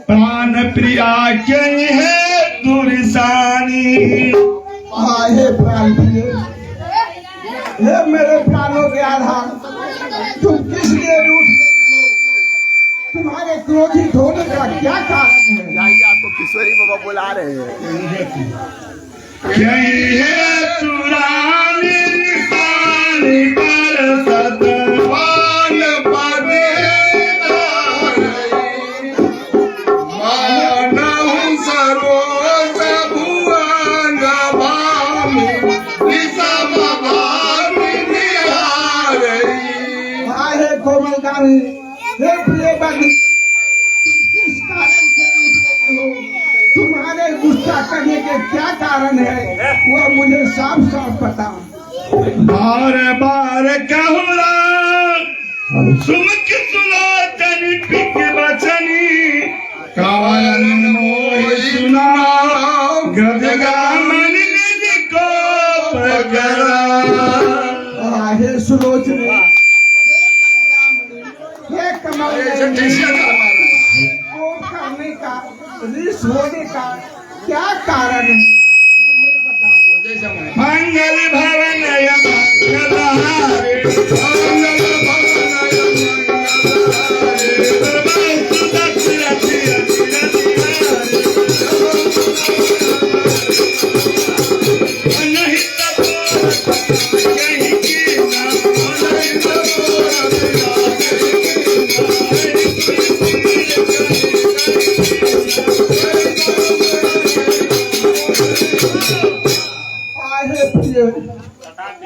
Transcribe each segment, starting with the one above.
प्राण प्रिया कहीं है दुर्सानी। हे प्राण प्रिय, हे मेरे प्राणों के आधार, तुम किस लिए रूठ रहे हो? तुम्हारे क्रोधित होने का क्या कारण है? जाइए, आपको किशोरी बाबा बुला रहे हैं। कहीं है तुरानी पानी पर सतवान पदे मानहु सरोज भुवन भामि निसम भामि निहारई। हे कोमलगामी, हे प्रिय बंधु, तुम किस कारण से रूठ रहे हो? तुम्हारे गुस्सा करने के क्या कारण है वो मुझे साफ साफ बता। बार बार कहूरा सुमुख सुलोचनी पिक बचनी कारण मोह सुनाओ गजगामन निज को पकड़ा। हे सुलोचनी, हे कमल, को करने का, रिस होने का क्या कारण है मुझे बता। मंगल भवन मंगलहारे मंगल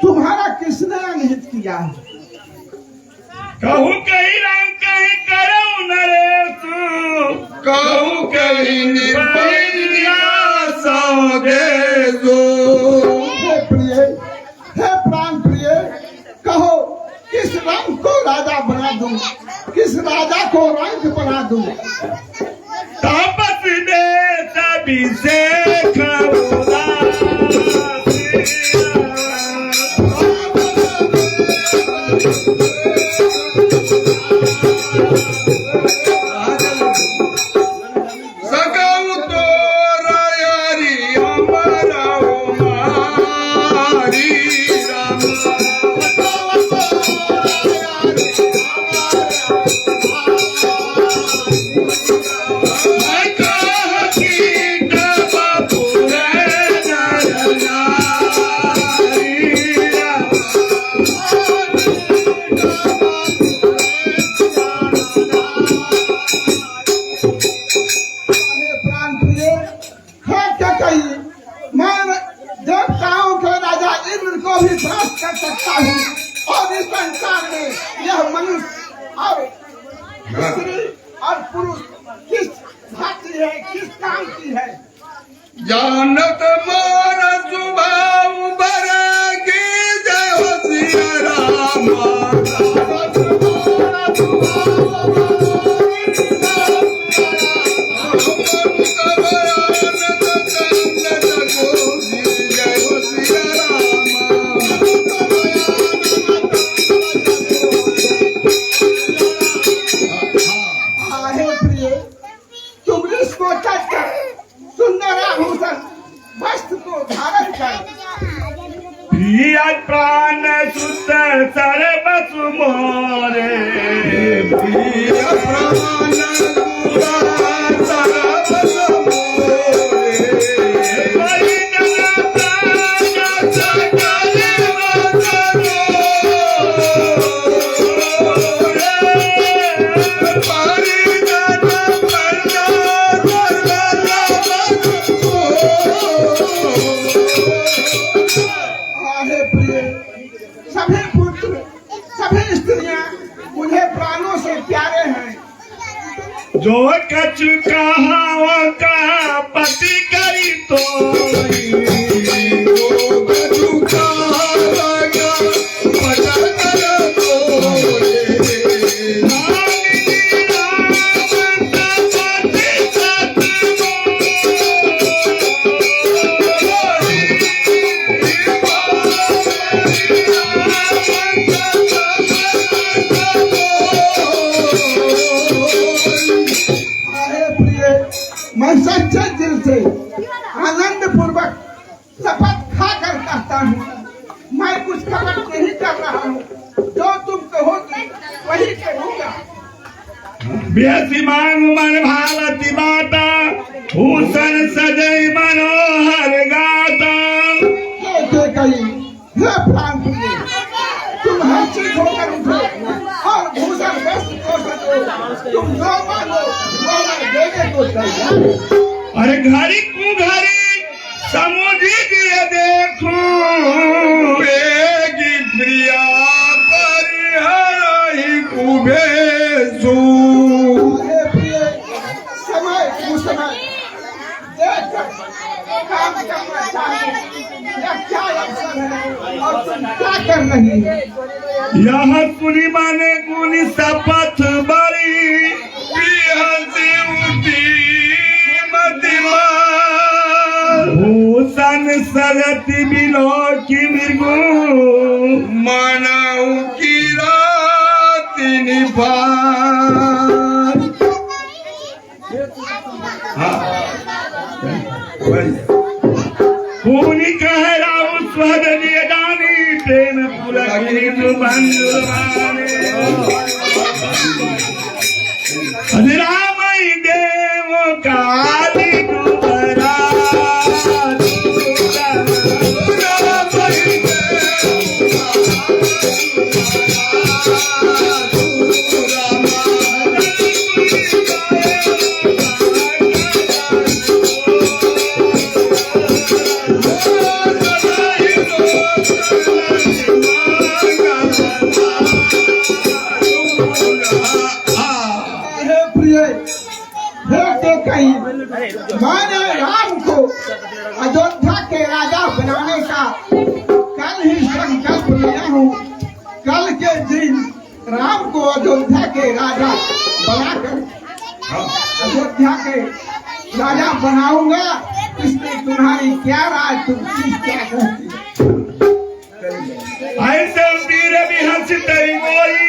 तुम्हारा किसने अनहित किया? कहू कहीं राम कहीं करो नरेश कहू कहीं निर्भया सौदेशो। हे प्रिय, हे प्राण प्रिय, कहो किस रंग को राजा बना दूं, किस राजा को रंग बना दूं? तापस दे तभी से कर सकता हूँ और इस संसार में यह मनुष्य और स्त्री और पुरुष किस भांति है, किस काम की है। जानत मोर स्वभाव बरगी जय हो सिया राम। प्राण सुत सर्वस मोरे प्राण सर्वस मोरे सभी पुत्र सभी स्त्रियां मुझे प्राणों से प्यारे हैं। जो कछु कहा का पति करी तो जो कछु कहा का पति करी तो बेसी मांग मन भावती बाटा भूषण सजय मनोहर गाता। हे कई हे प्राण प्रिय, तुम हर्षित होकर उठो और भूषण वस्त्र को सजो। तुम जो मांगो वो मैं देने को तैयार हूं। अरे घड़ी को घड़ी समुझी दिए देखूं एक प्रिया पर ही कुबेसू। हे प्रिय, समय कुसमय देखकर काम करना चाहिए। यह क्या अवसर है और तुम क्या कर रही है? यह कुनी माने कुनी शपथ बड़ी हंसी उठी मतिमा भूषण सरति बिलो की मृगु मनाऊ की रात निभार। पूनी कह राउ स्वदनीय दानी प्रेम पुलकिनी बंधु रामई देव काली दुबरा। मैंने राम को अयोध्या के राजा बनाने का कल ही संकल्प लिया हूँ। कल के दिन राम को अयोध्या के राजा बनाकर अयोध्या के राजा बनाऊंगा। इसमें तुम्हारी क्या राय, तुम चीज क्या कहती? ऐसे वीर विहस तरी गोई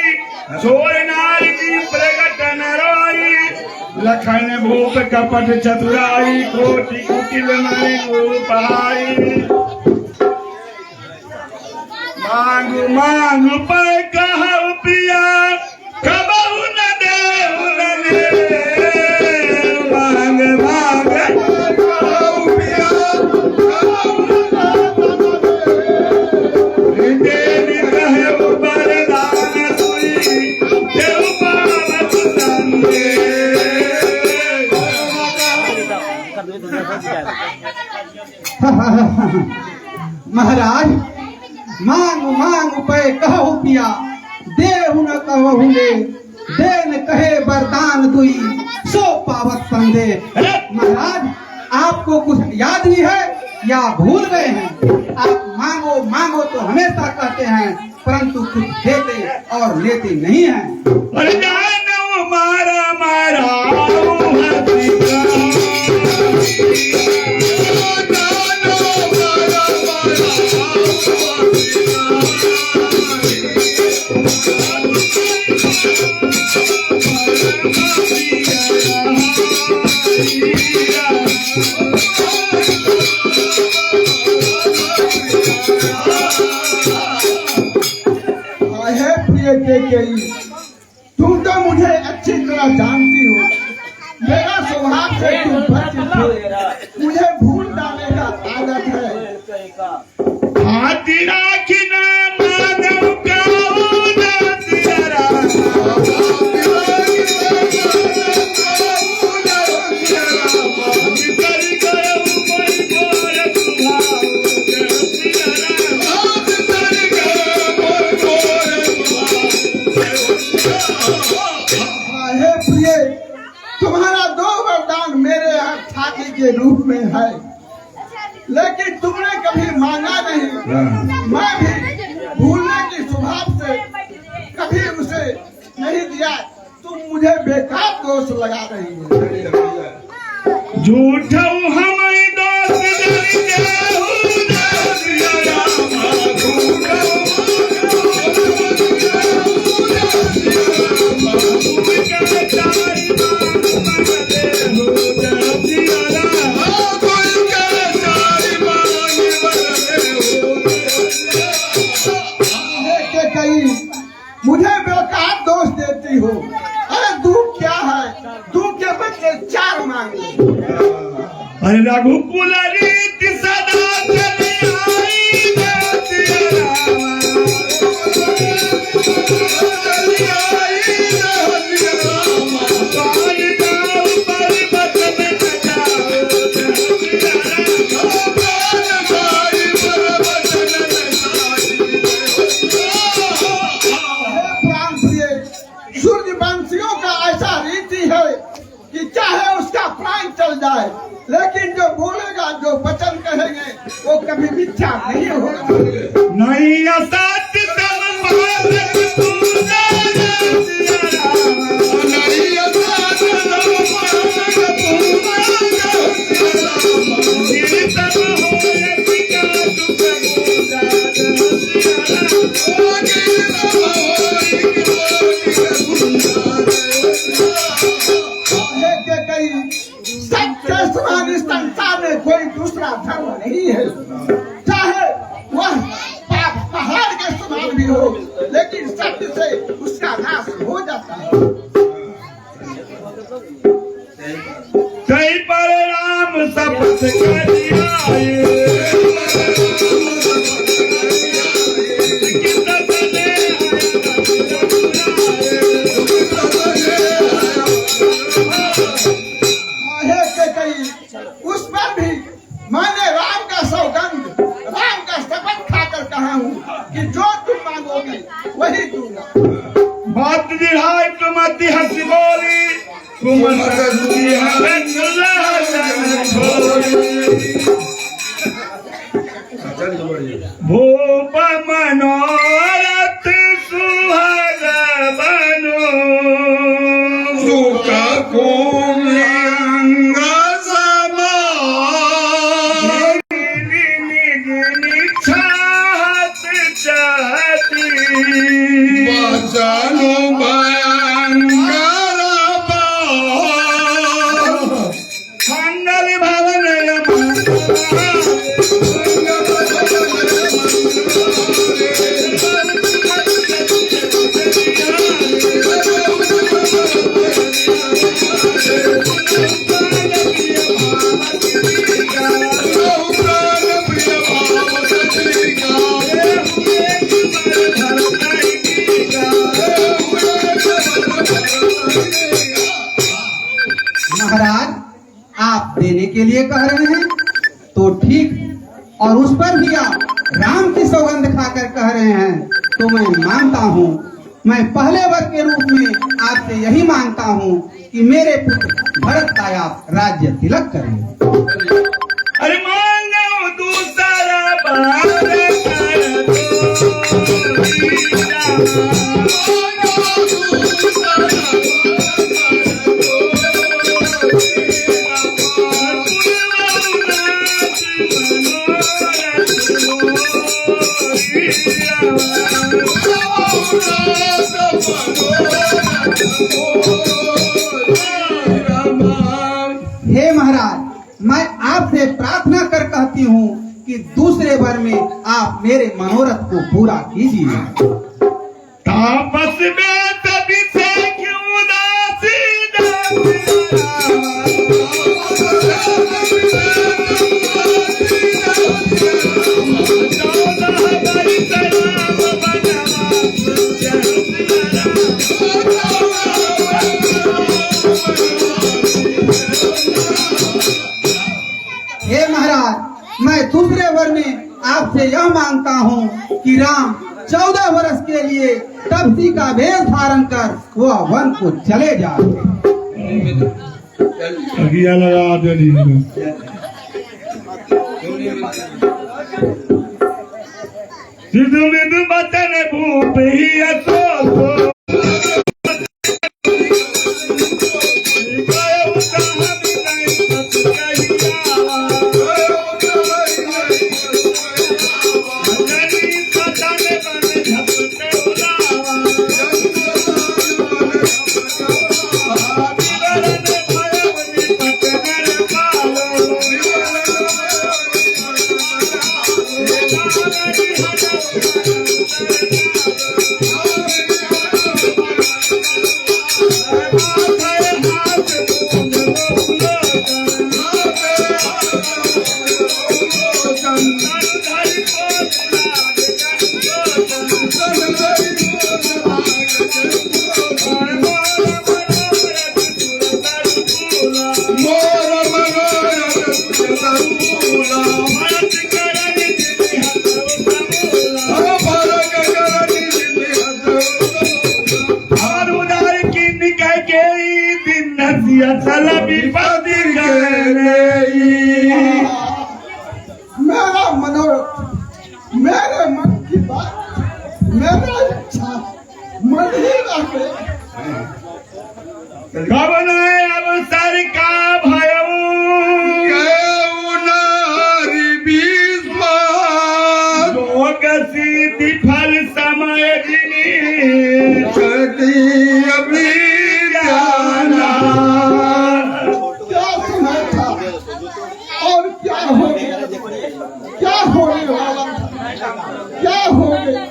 सोर नार की प्रगट नरोई। लखन भूप कपट चतुराई कोटि कुटिल मणि पहाई। मांगु मांगु पर कहु प्रिया कबहु न देहु न ले। मांग मांग कहु प्रिया कबहु न देहु कहु वरदान तुई देहु पावत संगे। महाराज, मांग मांग पे कहो पिया देहु न कहु ले। देन कहे वरदान दुई सो पावत संदे। महाराज, आपको कुछ याद ही है या भूल गए हैं? आप मांगो मांगो तो हमेशा कहते हैं, परंतु कुछ देते और लेते नहीं हैं। अरे जानो मारा मारा तुम तो मुझे अच्छी तरह जानती हो। मेरा स्वभाव से तुम परिचित हो। मुझे भूल जाने का आदत है। हाथी राखिना मानव तुम्हारा दो वरदान मेरे यहाँ छाती के रूप में है, लेकिन तुमने कभी मांगा नहीं। मैं भी भूलने की स्वभाव से कभी उसे नहीं दिया। तुम मुझे बेकार दोष लगा रही हो। झूठ हमारी दोस्त मुझे बेकार दोष देती हो। अरे दुख क्या है? अरे रघुकुल रीति सदा चली आई सिया रामा। पानी दाव पर्वत में सजाओ सिया प्राण प्रिय सूर्य वंशियों का ऐसा रीति है कि चाहे उसका प्राण चल जाए लेकिन जो बोलेगा जो वचन कहेंगे वो कभी मिथ्या नहीं होगा। नहीं असत्य सब भारत पूजा सिया रामा। नहीं असत्य सब भारत पूजा सिया रामा। कीर्तन होए पिता सुख पूजा सिया के कई सत्य समान इस संसार में कोई दूसरा धर्म नहीं है। चाहे वह पहाड़ के समान भी हो लेकिन सत्य से उसका नाश हो जाता है। कई पर राम शपथ करियाए उस पर भी मैंने राम का सौगंध राम का शपथ खाकर कहा हूँ कि जो तुम मांगोगे वही दूंगा। बात दिहाय तुम अति हंसी बोली तुम सदी हमें भूप मनोरथ सुहाग बनो सुख कुंग समा चाहत चाहती बचनु भयंकर मंगल भवन महाराज आप देने के लिए कह रहे हैं तो ठीक, और उस पर भी आप राम की सौगंध खाकर कह रहे हैं तो मैं मानता हूँ। मैं पहले वर के रूप में आपसे यही मांगता हूँ कि मेरे पुत्र भरत का आप राज्य तिलक करें। अरे मांगो दूसरा बार हे महाराज, मैं आपसे प्रार्थना कर कहती हूँ कि दूसरे वर में आप मेरे मनोरथ को पूरा कीजिए। तापस में तभी से क्यों उदासी हे महाराज, मैं दूसरे वर में आपसे यह मांगता हूँ कि राम 14 वर्ष के लिए तपसी का वेश धारण कर वह वन को चले जाए। अगिया लगा दे सिद्धू विदु बतन भूप ही अशोको चला विपत्ति मेरा मनोरथ, मेरे मन की बात, मेरा इच्छा मन ही रखे। कब नए अवसर का भय सिद्धि फल समय क्या समय था और क्या हो गया, क्या होने वाला था, क्या हो गया।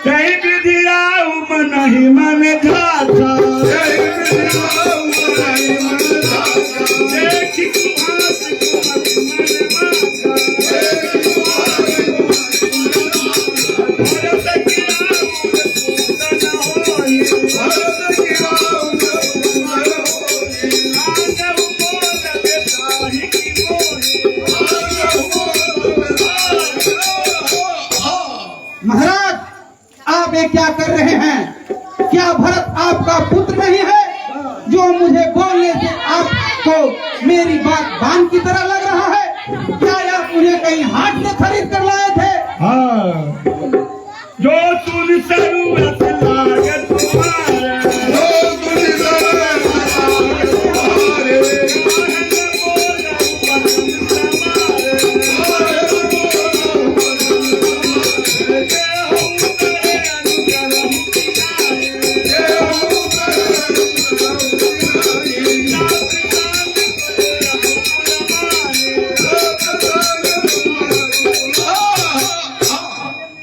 कहीं विधि राहु मन ही मन धाता देखी सुहास कुमति मन माता भरत की राहु पूतन होई भरत की राहु आगहु बोल बेताहि की महाराज, आप ये क्या कर रहे हैं? क्या भरत आपका पुत्र नहीं है जो मुझे बोलने से आपको मेरी बात बान की तरह लग रहा है? क्या आप मुझे कहीं हाट से खरीद कर लाए थे? हाँ, जो सुन सरूरत लागत तुम्हारे, जो सुन सरूरत लागत तुम्हारे,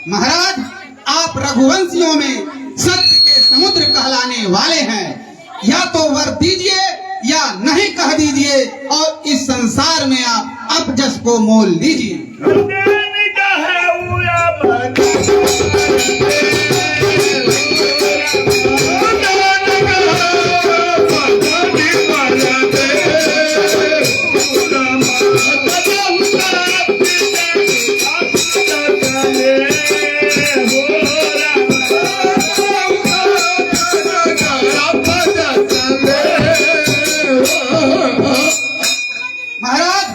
महाराज, आप रघुवंशियों में सत्य के समुद्र कहलाने वाले हैं। या तो वर दीजिए या नहीं कह दीजिए और इस संसार में आप अपजस को मोल लीजिए। महाराज,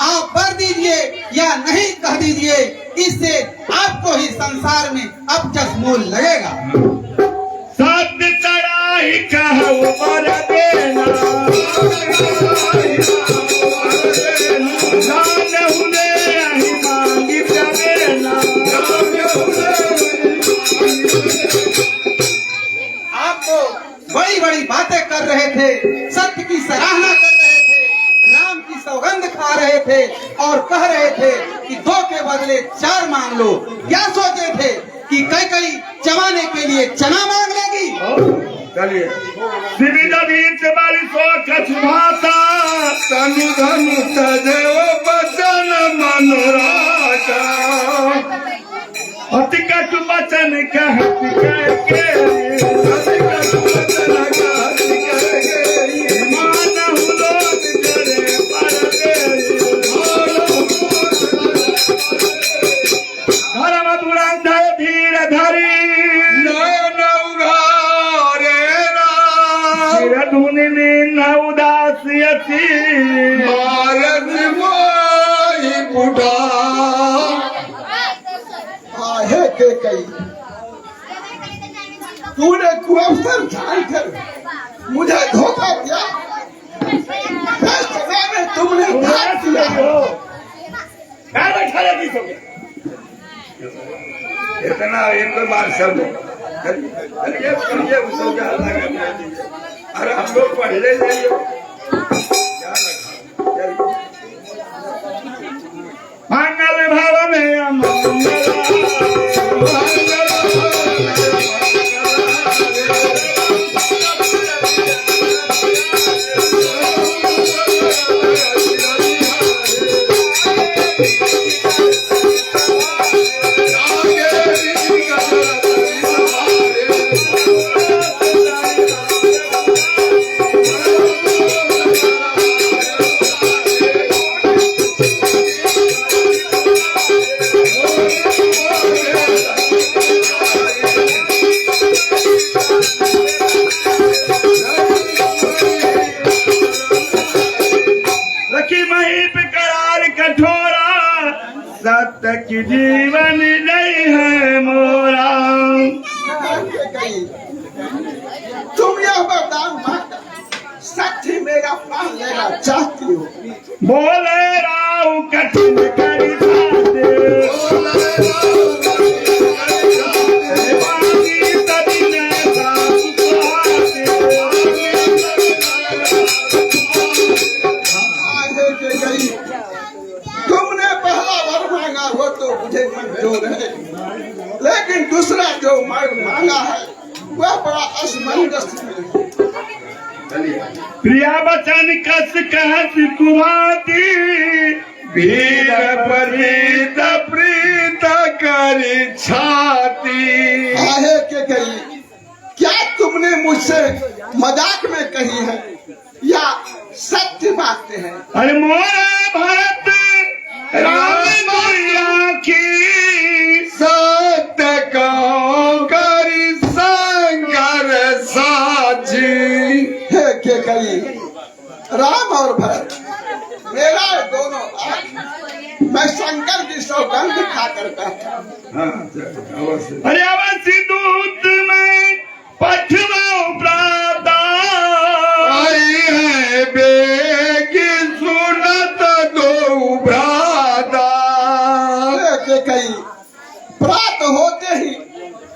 आप वर दीजिए या नहीं कह दीजिए, इससे आपको ही संसार में अपजस मोल लगेगा। सत्य तराही कहो वर देना, जानहु ले अहि मांगी प्रवेना। आप तो बड़ी बड़ी बातें कर रहे थे, सत्य की सराहना कर रहे थे, राम की सौगंध खा रहे थे और कह रहे थे कि 2 के बदले 4 मांग लो। क्या सोचे थे कि कई जमाने के लिए चना मांग लेगी? चलिए, शिविर बीच बारी सो कछ भाषा, तनु धनु सदेव बचन मन राजा। अति कटु बचन कहत कह के, अति कटु बचन कहत कह के, मानहु लोग करे परदेसी। धर्म धुरंधर धीर धरी, नयन उघारे राम, सिर धुनि नीन उदासियसी, भारत मोहि बुढ़ा। आहे के कई तूने कुअवसर जानकर मुझे धोखा दिया। इस समय में तुमने घात दिया। इतना एक बार सब अरे हम लोग पहले जाइए, मंगल भाव में आगे तक जीवन नहीं है मोरा। तुम यह वरदान मांगकर सच्ची मेरा प्राण लेना चाहती हो। बोले राव कठिन करी साथे, बाकी तभी ने साथ सुहाते। आगे के गई तुमने पहला वर मांगा वो तो मुझे मंजूर है, लेकिन दूसरा जो मांगा है वह बड़ा असमंजस है। प्रिया वचन कस कहत कुमाती, वीर प्रीत प्रीत करी छाती। आहे के गई क्या तुमने मुझसे मजाक में कही है या सत्य बातें हैं? अरे मोरे भरत राम मैया की, सत्य कहो करी संगर साझी। है के गई राम और भरत मेरा दोनों आँख, मैं शंकर की सौगंध खाकर बैठा। अरे अवश्य दूत में पठवाओ प्राता, आई है बेगी सुनत दो भ्राता। के कई प्रात होते ही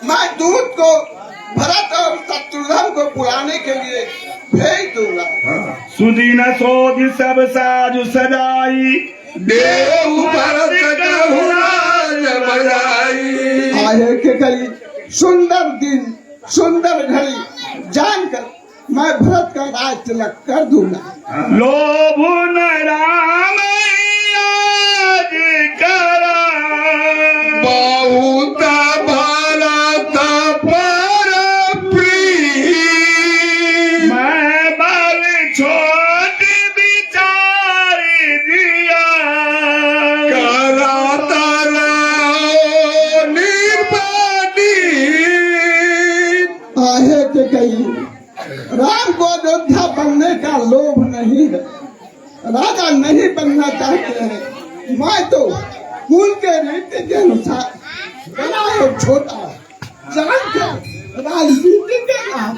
मैं दूत को भरत और शत्रुघ्न को बुलाने के लिए भेज दूंगा। सुदीन सोध सब साजु सजाई, देव भरत कहुराज बजाई। आए के कई सुंदर दिन सुंदर घड़ी जानकर मैं भरत का राज तिलक कर दूंगा। लोभ न राम याद करा, बहुत भारत पर प्रिय। मैं बल छोट विचार दिया, कराता रहो निर्वाणी। आहे के कई राम को अयोध्या बनने का लोभ नहीं है, राजा नहीं बनना चाहते हैं। मैं तो कुल के रीति के अनुसार बड़ा और छोटा जानकर राजनीति के नाम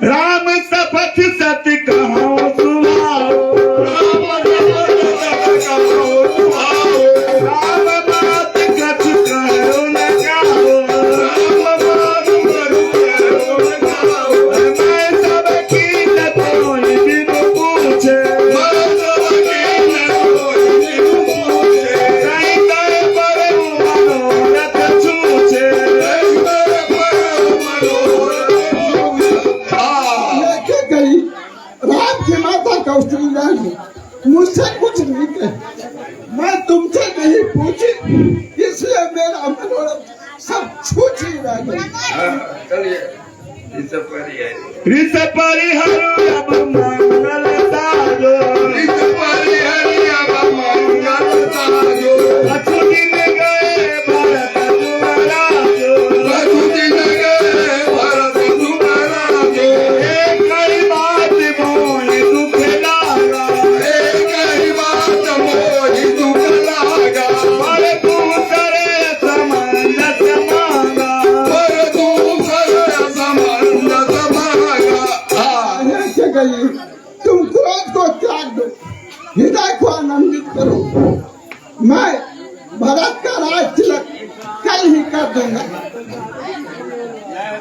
राम शपथ सत्य कहो सुहाओ, राम बात कछ कहो न गाओ। मैं सबकी न कोई बिन पूछे, कहीं गए पर मनोरथ छूछे। लेके गई राम की माता कौशल्या ने मुझसे कुछ नहीं कहा। मैं तुमसे नहीं पूछी, इसलिए मेरा मनोरथ सब छूछ ही रह गई। रिस परिहर अब मंगल साजो, अछु दिन गए भरत जुमराजो। एक कई बात मोहि दुख लागा, पर दूसरे समंजस मांगा। आगे के गई तुम क्रोध को त्याग दो, हृदय को आनंदित करो। मैं भरत का राज तिलक कल ही कर दूंगा।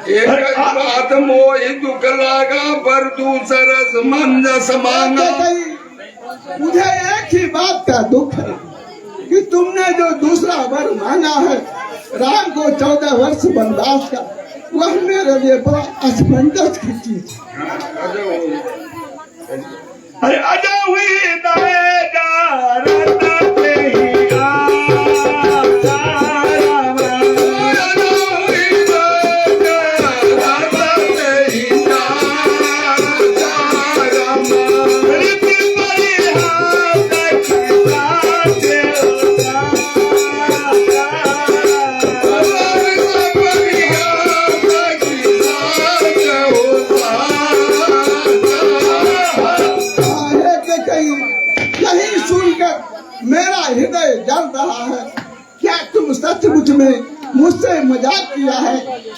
एक बात मोहि दुख लागा, पर दूसरा समंजस मांगा। आगे गई मुझे एक ही बात का दुख है कि तुमने जो दूसरा वर मांगा है राम को 14 वर्ष वनवास का, वह मेरे लिए बड़ा असमंजस की चीज। अरे अजा हुई दाएगा रत ही आशा राम। रित परिहार दक्षिणाते आगे के कहीं यही सुनकर मैं हृदय जल रहा है। क्या तुम सचमुच में मुझसे मजाक किया है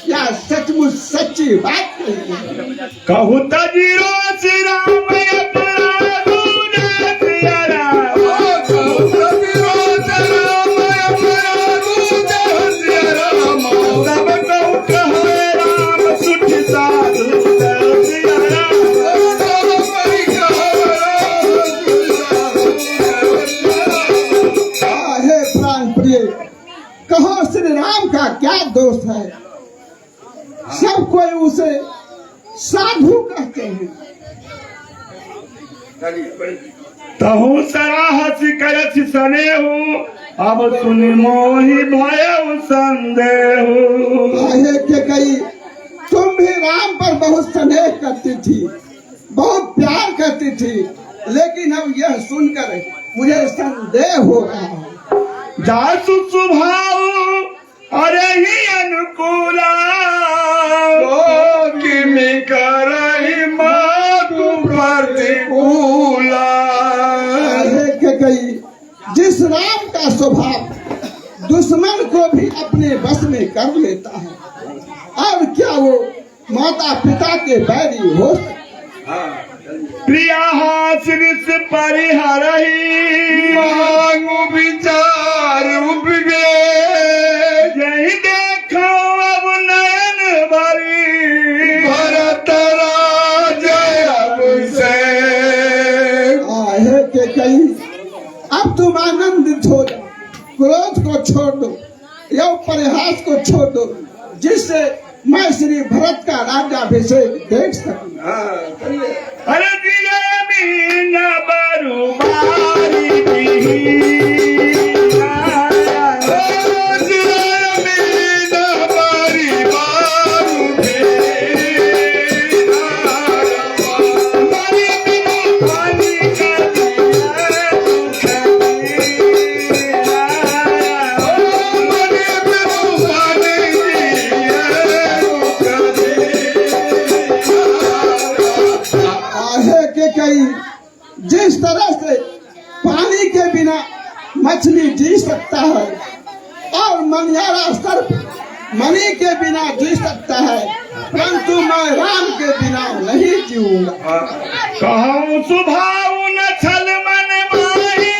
या सचमुच सच्ची बात कही है? कहू तजीरो श्री राम अपराधो न सिया राम। सब कहू कहे राम सुठ साधु जय सिया हे प्राण प्रिय, कहो श्री राम का क्या दोष है? सब कोई उसे साधु कहते हैं। तहु सराहस करछ सनेहु अब सुनि मोहि भयउ संदेहु। आहे के कही तुम भी राम पर बहुत स्नेह करती थी, बहुत प्यार करती थी, लेकिन अब यह सुनकर मुझे संदेह हो रहा है। जासु सुभाव अरे ही अनुकूला किमि करहि मातु प्रतिकूला। आहे के कही जिस राम का स्वभाव दुश्मन को भी अपने बस में कर लेता है, अब क्या वो माता पिता के बैरी हो सकता? प्रिया हासिस परिहरहि मांगु विचार उपगे यही देखो अब नयन भरी भरत राजय से। आहे के कही अब तुम आनंदित हो जाओ, क्रोध को छोड़ दो, यह परिहास को छोड़ दो, जिससे मैं श्री भरत का राज्याभिषेक देख सकूं। अरे दिले मीना बरुबारी जिस तरह से पानी के बिना मछली जी सकता है और मनियारा सर्प मणि के बिना जी सकता है, परंतु मैं राम के बिना नहीं जीऊंगा। कहूँ सुभाव न छल मन माही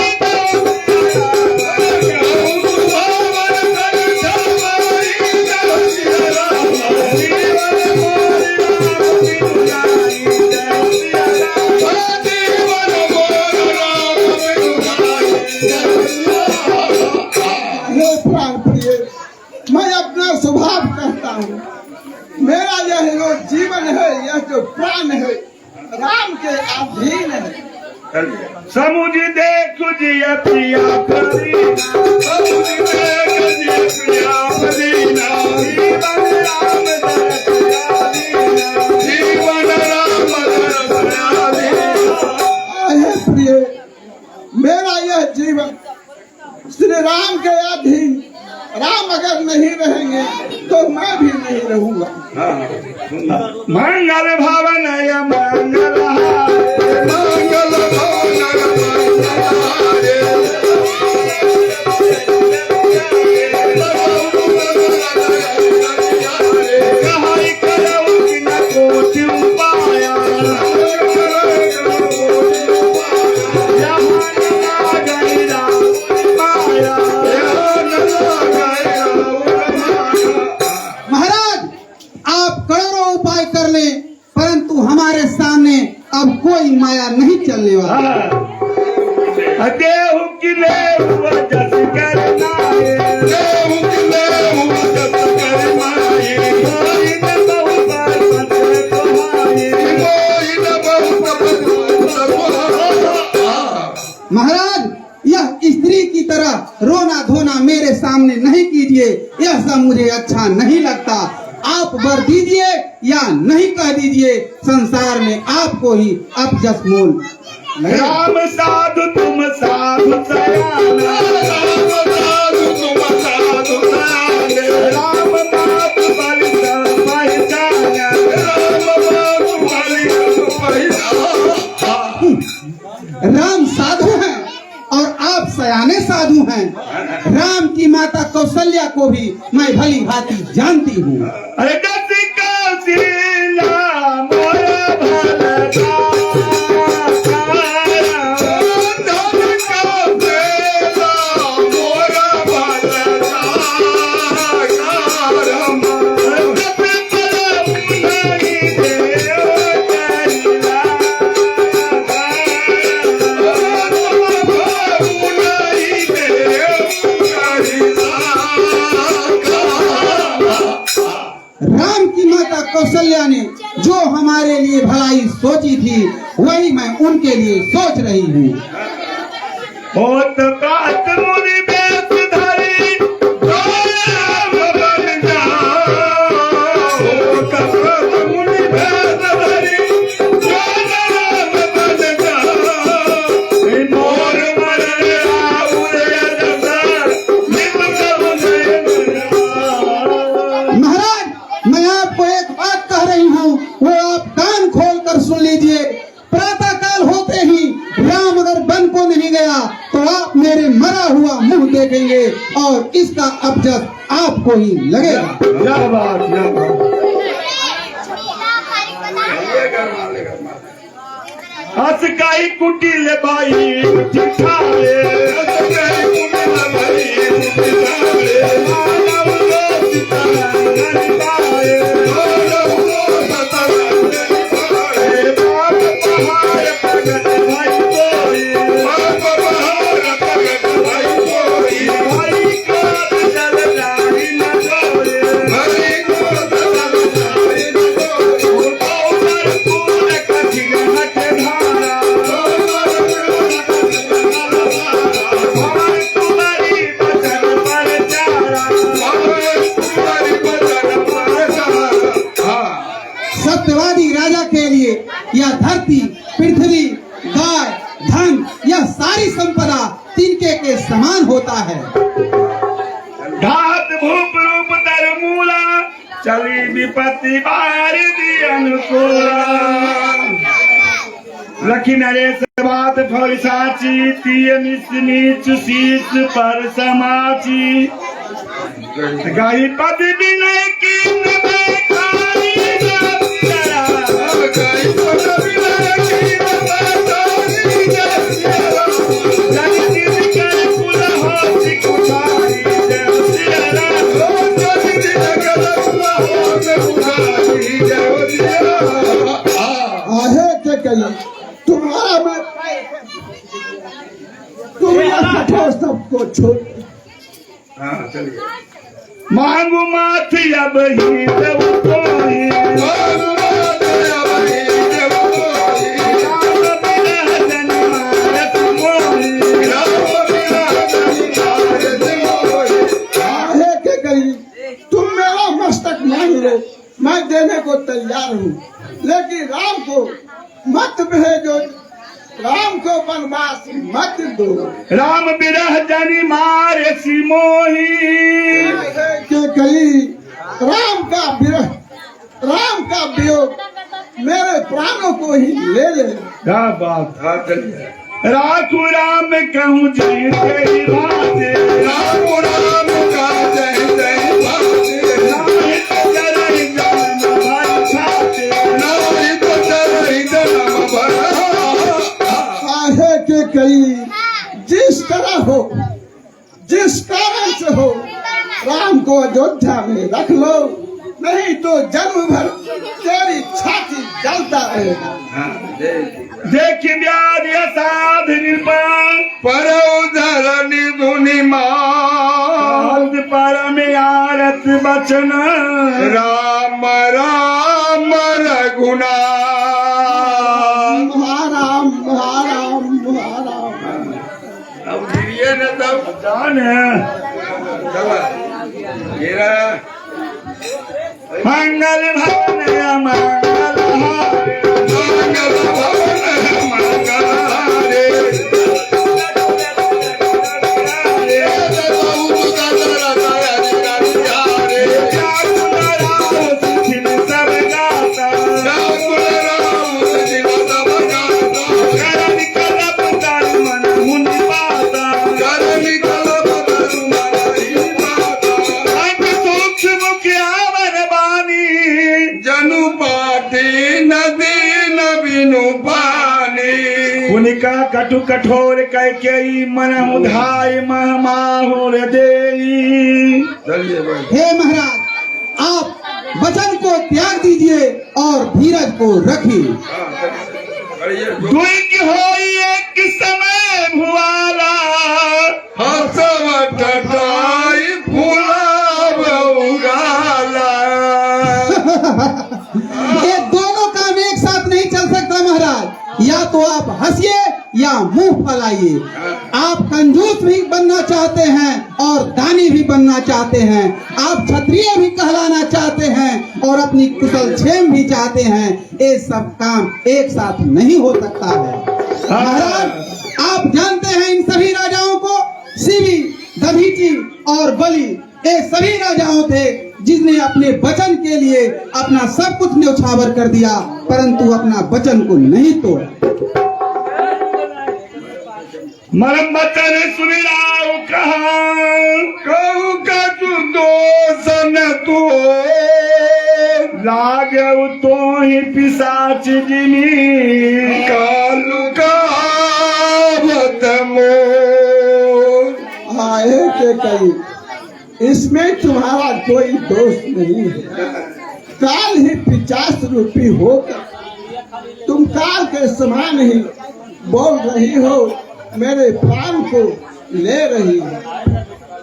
मैं अपना स्वभाव कहता हूँ, मेरा यह जो जीवन है, यह जो प्राण है, राम के अधीन है। समुझ देख जिय प्रिया प्रदीना, समुझ देख जिय प्रिया प्रदीना, जीवन राम दरस आदीना, जीवन राम दरस आदीना। आहे प्रिय, मेरा यह जीवन श्री राम के अधीन, राम अगर नहीं रहेंगे तो मैं भी नहीं रहूंगा। मंगल भवन या मंगल मंगल कहाई करऊ कि न कोटि पाया महाराज, आप करोड़ों उपाय कर ले, परंतु हमारे सामने अब कोई माया नहीं चलने वाला। देहु किले हुआ जस करना है, देहु किले हुआ जस करना है, कोई न बहु बार पत्र तुम्हारे, कोई न बहु पत्र महाराज, यह स्त्री की तरह रोना धोना मेरे सामने नहीं कीजिए, यह सब मुझे अच्छा नहीं लगता। आप वर दीजिए या नहीं कह दीजिए, संसार में आपको ही अब जसमोल। राम साधु तुम साधु सयाना, राम साधु तुम साधु सयाना, राम मातु बलि सब पहचाना, राम मातु बलि सब पहचाना। राम साधु हैं और आप सयाने साधु साधु हैं। राम की माता कौशल्या को भी मैं भली भांति जानती हूँ। अरे दस कौशल्या मोरा भलता राम की माता कौशल्या ने जो हमारे लिए भलाई सोची थी वही मैं उनके लिए सोच रही हूँ। होत कात मुनि बेस धरी राम बन जाओ। होत कात मुनि बेस धरी राम बन जाओ। मोर मरने आउर अजगर नित सब महाराज, मैं आपको एक बात कह रही हूँ, वो आप कान खोल कर सुन लीजिए। प्रातः काल होते ही राम अगर वन को नहीं गया तो आप मेरे मरा हुआ मुंह देखेंगे और इसका अबजस आपको ही लगेगा। क्या बात क्या बात। हंस काई कुटिल भाई चिठाले हंस काई कुटिल भाई चिठाले मानव लो सितारे पाए मानव लो सितारे पाए बाप पहाड़ पगत भाई कोई बाप पहाड़ पगत भाई कोई भाई को जल जाई न जोड़े भाई को जल जाई न जोड़े ऊपर फूल कठिन हट धारा हमारी तुम्हारी बचन पर चारा हमारी तुम्हारी बचन पर चारा। सत्यवादी राजा के लिए यह धरती, पृथ्वी, गाय, धन, यह सारी संपदा तिनके के समान होता है। घात भूप रूप दर मूला चली विपत्ति बार दी अनुकूला। लखी नरेश बात फल साची तीय मिस नीच शीस पर समाची। गाई पद विनय की नमय खाई जब जरा। गाई पद विनय की नमय खाई जब जरा। जन दिन कर कुल होती कुठारी जब जरा। जन दिन कर कुल होती कुठारी जब जरा। आहे के कही तुम्हारा मैं तुम यह कठोर सबको छोड़ हाँ चलिए। मांगू माथ अब ही जब कोई मांगू माथ अब ही जब कोई राम बिरह जन्मारत मोही राम बिरह जन्मारत मोही। आहे के कही तुम मेरा मस्तक मांग लो, मैं देने को तैयार हूँ, लेकिन राम को मत भेजो, राम को वनवास मत दो। राम बिरह जनि मारे सी मोही। के कही राम का विरह, राम का वियोग मेरे प्राणों को ही ले ले। क्या बात। हाँ चलिए। राखू राम कहूँ जय जय भाते राखू राम का जय जय भाते नाहित चरहि जन्म भर छाते नाहित चरहि जन्म भर। आहे के कही जिस तरह हो, जिस कारण से हो, राम को अयोध्या में रख लो, नहीं तो जन्म भर तेरी छाती जलता रहेगा। देखि व्याधि असाध निपान पर धरनी धुनि आद परम आरत बचन राम राम रघुनाथ। महाराम महाराम महाराम। अब गिरिए न तब जान मंगल भवन मंगल हारे मंगल भवन मंगल हारे सब गाता करण कलप तन मन मुनि पाता करनी कटु कठोर कैकेयी मन उधाय महमाहुर देई। चलिए भाई। हे महाराज, आप वचन को त्याग दीजिए और धीरज को रखिए। हाँ, चलिए। दुख होई एक समय भुआला, हसव टटाई फुलाव उगाला। ये दोनों काम एक साथ नहीं चल सकता महाराज। या तो आप हंसिए या मुंह फैलाइए। आप कंजूस भी बनना चाहते हैं और दानी भी बनना चाहते हैं। आप क्षत्रिय भी कहलाना चाहते हैं और अपनी कुशल क्षेम भी चाहते हैं। ये सब काम एक साथ नहीं हो सकता है महाराज। आप जानते हैं इन सभी राजाओं को, शिवी, दधीचि और बलि, ये सभी राजाओं थे जिसने अपने वचन के लिए अपना सब कुछ न्यौछावर कर दिया, परंतु अपना वचन को नहीं तोड़ा। मरम बचन सुनिलाओ कहा, कहू का तू दोष न तो लागेउ तो ही पिशाच जिनी। कालू का मोर। आए के कई, इसमें तुम्हारा कोई दोष नहीं है। काल ही 50 रूपी होकर तुम काल के समान ही बोल रही हो, मेरे प्राण को ले रही हो।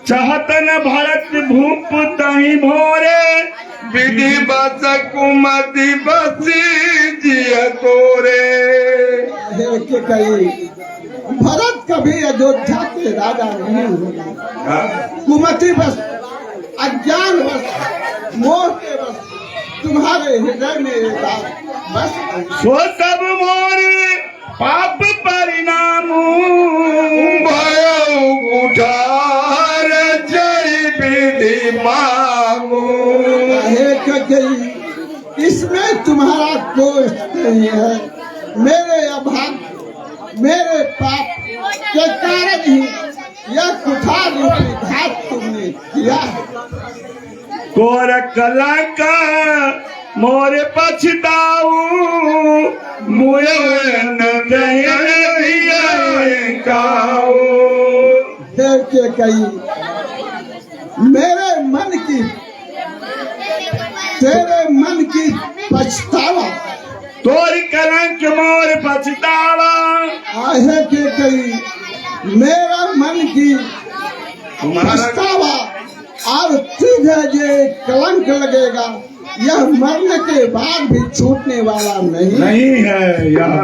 चाहतन भरत भूप तही भोरे, विधि बस कुमति बसी जिय तोरे। आए के कई, भरत कभी अयोध्या के राजा नहीं हुए। कुमति बस, अज्ञान बस, मोह के बस तुम्हारे हृदय में ये बात बस। सो सब मोरे पाप परिणाम, भयो उठार जय विधि मांगू। कहे कि गई, इसमें तुम्हारा दोष नहीं है। मेरे अभाग, मेरे पाप के कारण ही यह कुठार रूपी घात तुमने किया है। कोर कलंक मोरे पछताऊ, मुए न काऊ। फिर के कही, मेरे मन की, तेरे मन की पछतावा, तोरी कलंक मोर पछतावा। आहे के कही, मेरा मन की पछतावा और तुझे ये कलंक लगेगा, यह मरने के बाद भी छूटने वाला नहीं है यार।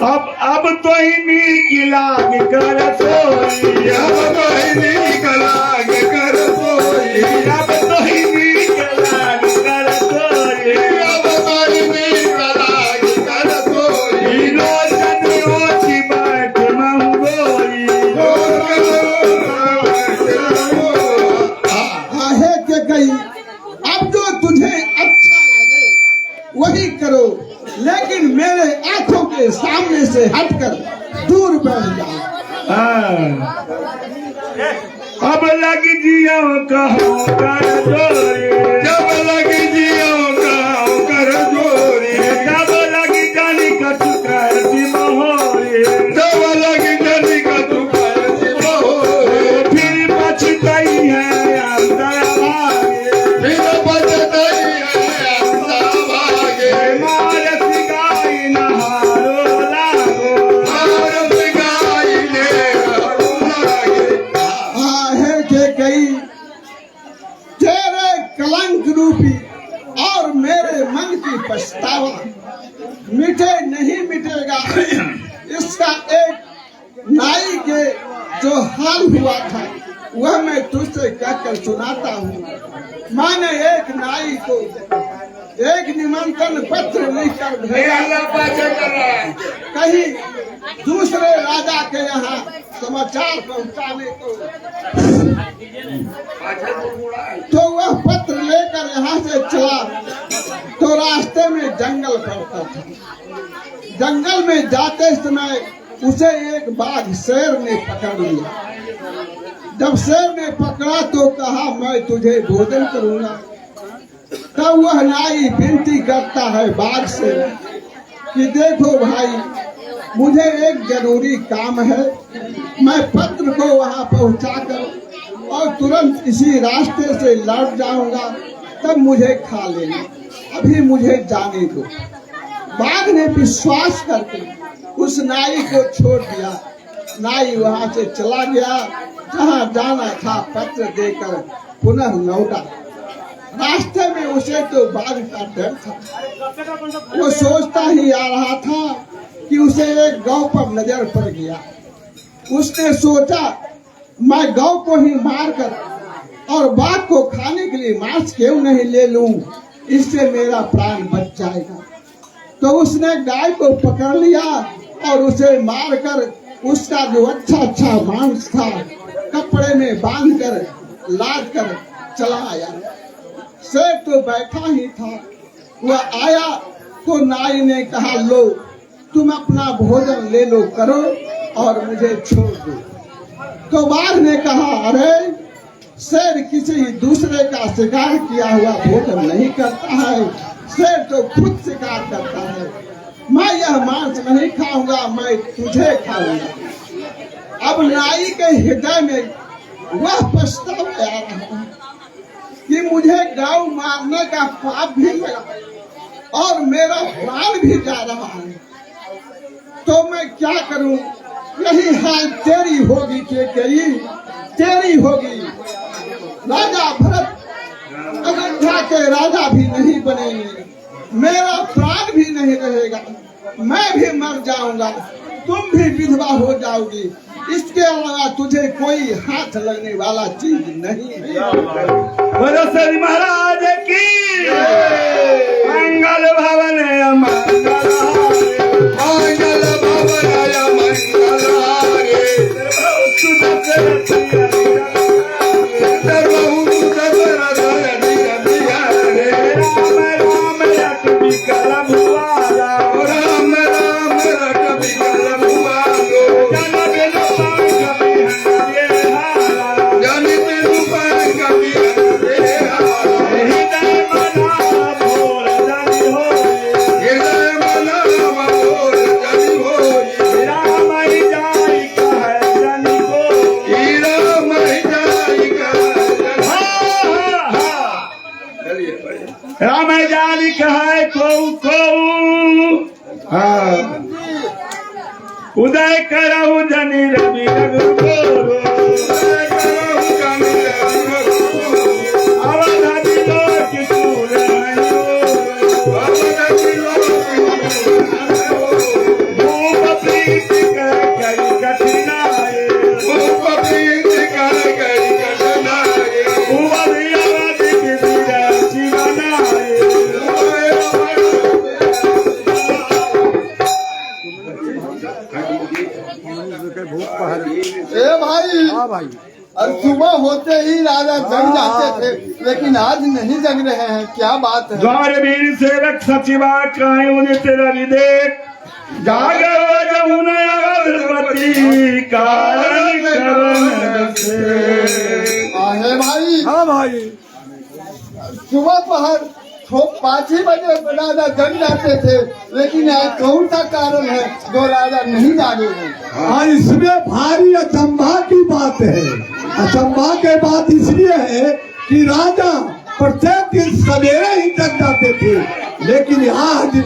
अब तो ही नीक लाग कर सोई, अब तो ही नीक लाग कर सोई, अब तो ही नीक लाग कर सोई, अब तो ही नीक लाग कर सोई। लोचन ओछी बाट मंगोई। आहे के कही, अब जो तुझे अच्छा लगे वही करो, लेकिन मेरे आंखों के सामने से हटकर दूर बैठ जाओ। अब लग जियो कहो कर जोरे, जब लग जियो कहो कर जोरे, जब लग जानी कछु कर मोहरे, जब लग जानी कछु कर मोहरे। फिर पछताई है अंदर भागे, फिर पछताई है अंदर भागे। मार सिगाई नहारो लागो, मार सिगाई ने लागे। आहे के कही, तेरे कलंक रूपी और मेरे मन की पछतावा मिटे नहीं मिटेगा। इसका एक नाई के जो हाल हुआ था वह मैं तुझसे कहकर सुनाता हूँ। मैंने एक नाई को एक निमंत्रण पत्र लिखकर भेजा, कहीं दूसरे राजा के यहाँ समाचार पहुँचाने को, तो वह पत्र लेकर यहाँ से चला तो रास्ते में जंगल पड़ता था। जंगल में जाते समय उसे एक बाघ शेर ने पकड़ लिया। जब शेर ने पकड़ा तो कहा मैं तुझे भोजन करूंगा। तब वह नाई विनती करता है बाघ से कि देखो भाई, मुझे एक जरूरी काम है। मैं पत्र को वहाँ पहुँचाकर और तुरंत इसी रास्ते से लौट जाऊंगा, तब मुझे खा लेना। अभी मुझे जाने दो। बाघ ने विश्वास करके उस नाई को छोड़ दिया। नाई वहाँ से चला गया, जहाँ जाना था पत्र देकर पुनः लौटा। रास्ते में उसे तो बाघ का डर था। वो सोचता ही आ रहा था कि उसे एक गौ पर नजर पड़ गया। उसने सोचा मैं गौ को ही मारकर और बाघ को खाने के लिए मांस क्यों नहीं ले लूं, इससे मेरा प्राण बच जाएगा। तो उसने गाय को पकड़ लिया और उसे मारकर उसका जो अच्छा मांस था कपड़े में बांधकर लाद कर चला आया। शेर तो बैठा ही था। वह आया तो नाई ने कहा, लो तुम अपना भोजन ले लो करो और मुझे छोड़ दो। तो बाघ ने कहा, अरे शेर किसी दूसरे का शिकार किया हुआ भोजन नहीं करता है, शेर तो खुद शिकार करता है। मैं यह मांस नहीं खाऊंगा, मैं तुझे खाऊंगा। अब नाई के हृदय में वह पछतावा आ रहा है कि मुझे गौ मारने का पाप भी लगा और मेरा प्राण भी जा रहा है, तो मैं क्या करूं? यही हाल तेरी होगी केकई, तेरी होगी। राजा भरत अयोध्या के राजा भी नहीं बनेंगे, मेरा प्राण भी नहीं रहेगा, मैं भी मर जाऊंगा, तुम भी विधवा हो जाओगी। इसके अलावा तुझे कोई हाथ लगने वाला चीज नहीं है। बोलो श्री महाराज की मंगल भवन मंगल भवनाय मंगलारे राम जानी कहे को उदय करहु जनि रवि रघुपुर अवधि लोक चूर भूप प्रीति कर कई कठिनाई भाई, और सुबह होते ही राजा जग जाते थे, लेकिन आज नहीं जग रहे हैं, क्या बात है? द्वार वीर सेवक सचिवा काहे उन्हें तेरा विदेक जागो जमुना अगरबत्ती कारण करण से। आहे भाई, हाँ भाई, सुबह पहर 5 ही बजे राजा जग जाते थे, लेकिन आज कौन सा कारण है जो राजा नहीं जागे हैं? हाँ, इसमें भारी अचंभा की बात है। अचंभा के बात इसलिए है कि राजा प्रत्येक दिन सवेरे ही जग जाते थे, लेकिन आज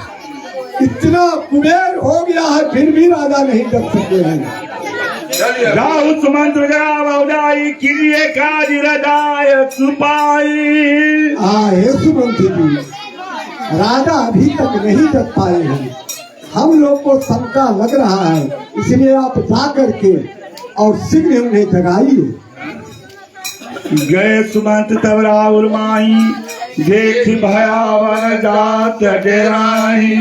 इतना कुबेर हो गया है फिर भी राजा नहीं जग सके हैं। राहु सुमंत्र जाई किलिए काज रजाय सुपाई। हे सुमंत्री जी, राजा अभी तक नहीं जग पाए हैं, हम लोग को शंका लग रहा है, इसलिए आप जा करके और शीघ्र उन्हें जगाइए। गए सुमंत तब राहुल माही देख भयावह जात डेराही।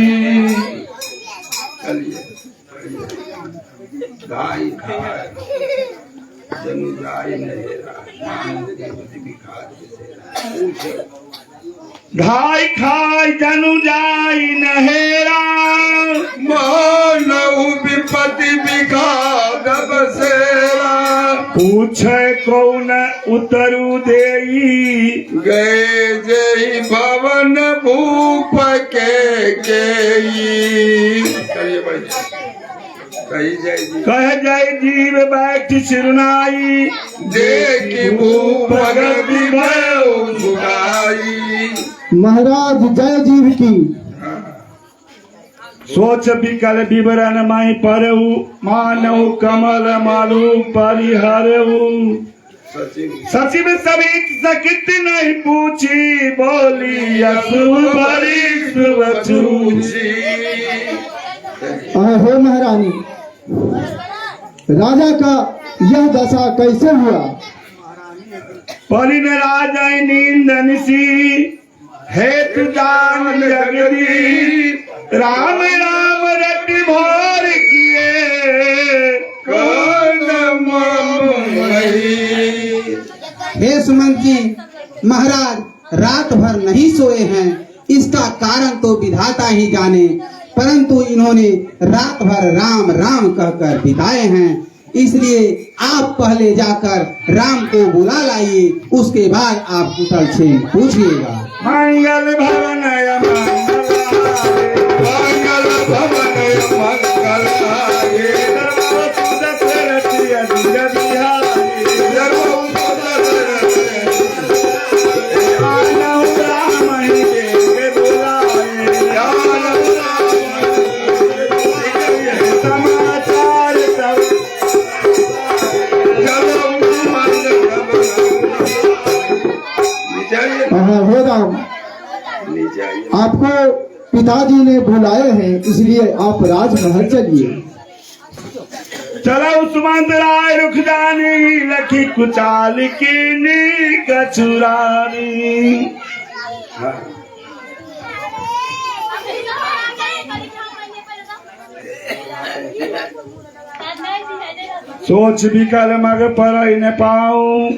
गाय खाए जनु जाय नहेरा घाय खाय जनु जाई नहेरा मानव विपत्ति विघात बसेरा। पूछे कौन उतरु देई गए जय भवन भूप के केई। कही जय जी कह जय जीव बैठ सिरुनाई देखी भूप भगति भयो सुनाई। महाराज जय जीव की। सोच विकल विवरण माई परऊ मानव कमल मालू परिहरऊ सचिव सभी सकित नहीं पूछी बोली असुर बड़ी सुवचूची। हे महारानी, राजा का यह दशा कैसे हुआ? पलिन राजा नींद निसी हेतु दान जगदी राम राम रटि भोर किए हे सुमंत जी, महाराज रात भर नहीं सोए हैं, इसका कारण तो विधाता ही जाने, परंतु इन्होंने रात भर राम राम कहकर बिताए हैं। इसलिए आप पहले जाकर राम को बुला लाइए, उसके बाद आप कुशल क्षेम पूछिएगा। मंगल भवन मंगल भवन मंगल हे राम, आपको पिताजी ने बुलाए हैं, इसलिए आप राजमहल चलिए। चलो सुमंत राय रुख जानी लखी कुचाल की कछुरानी। सोच विकल मग पर न पाऊं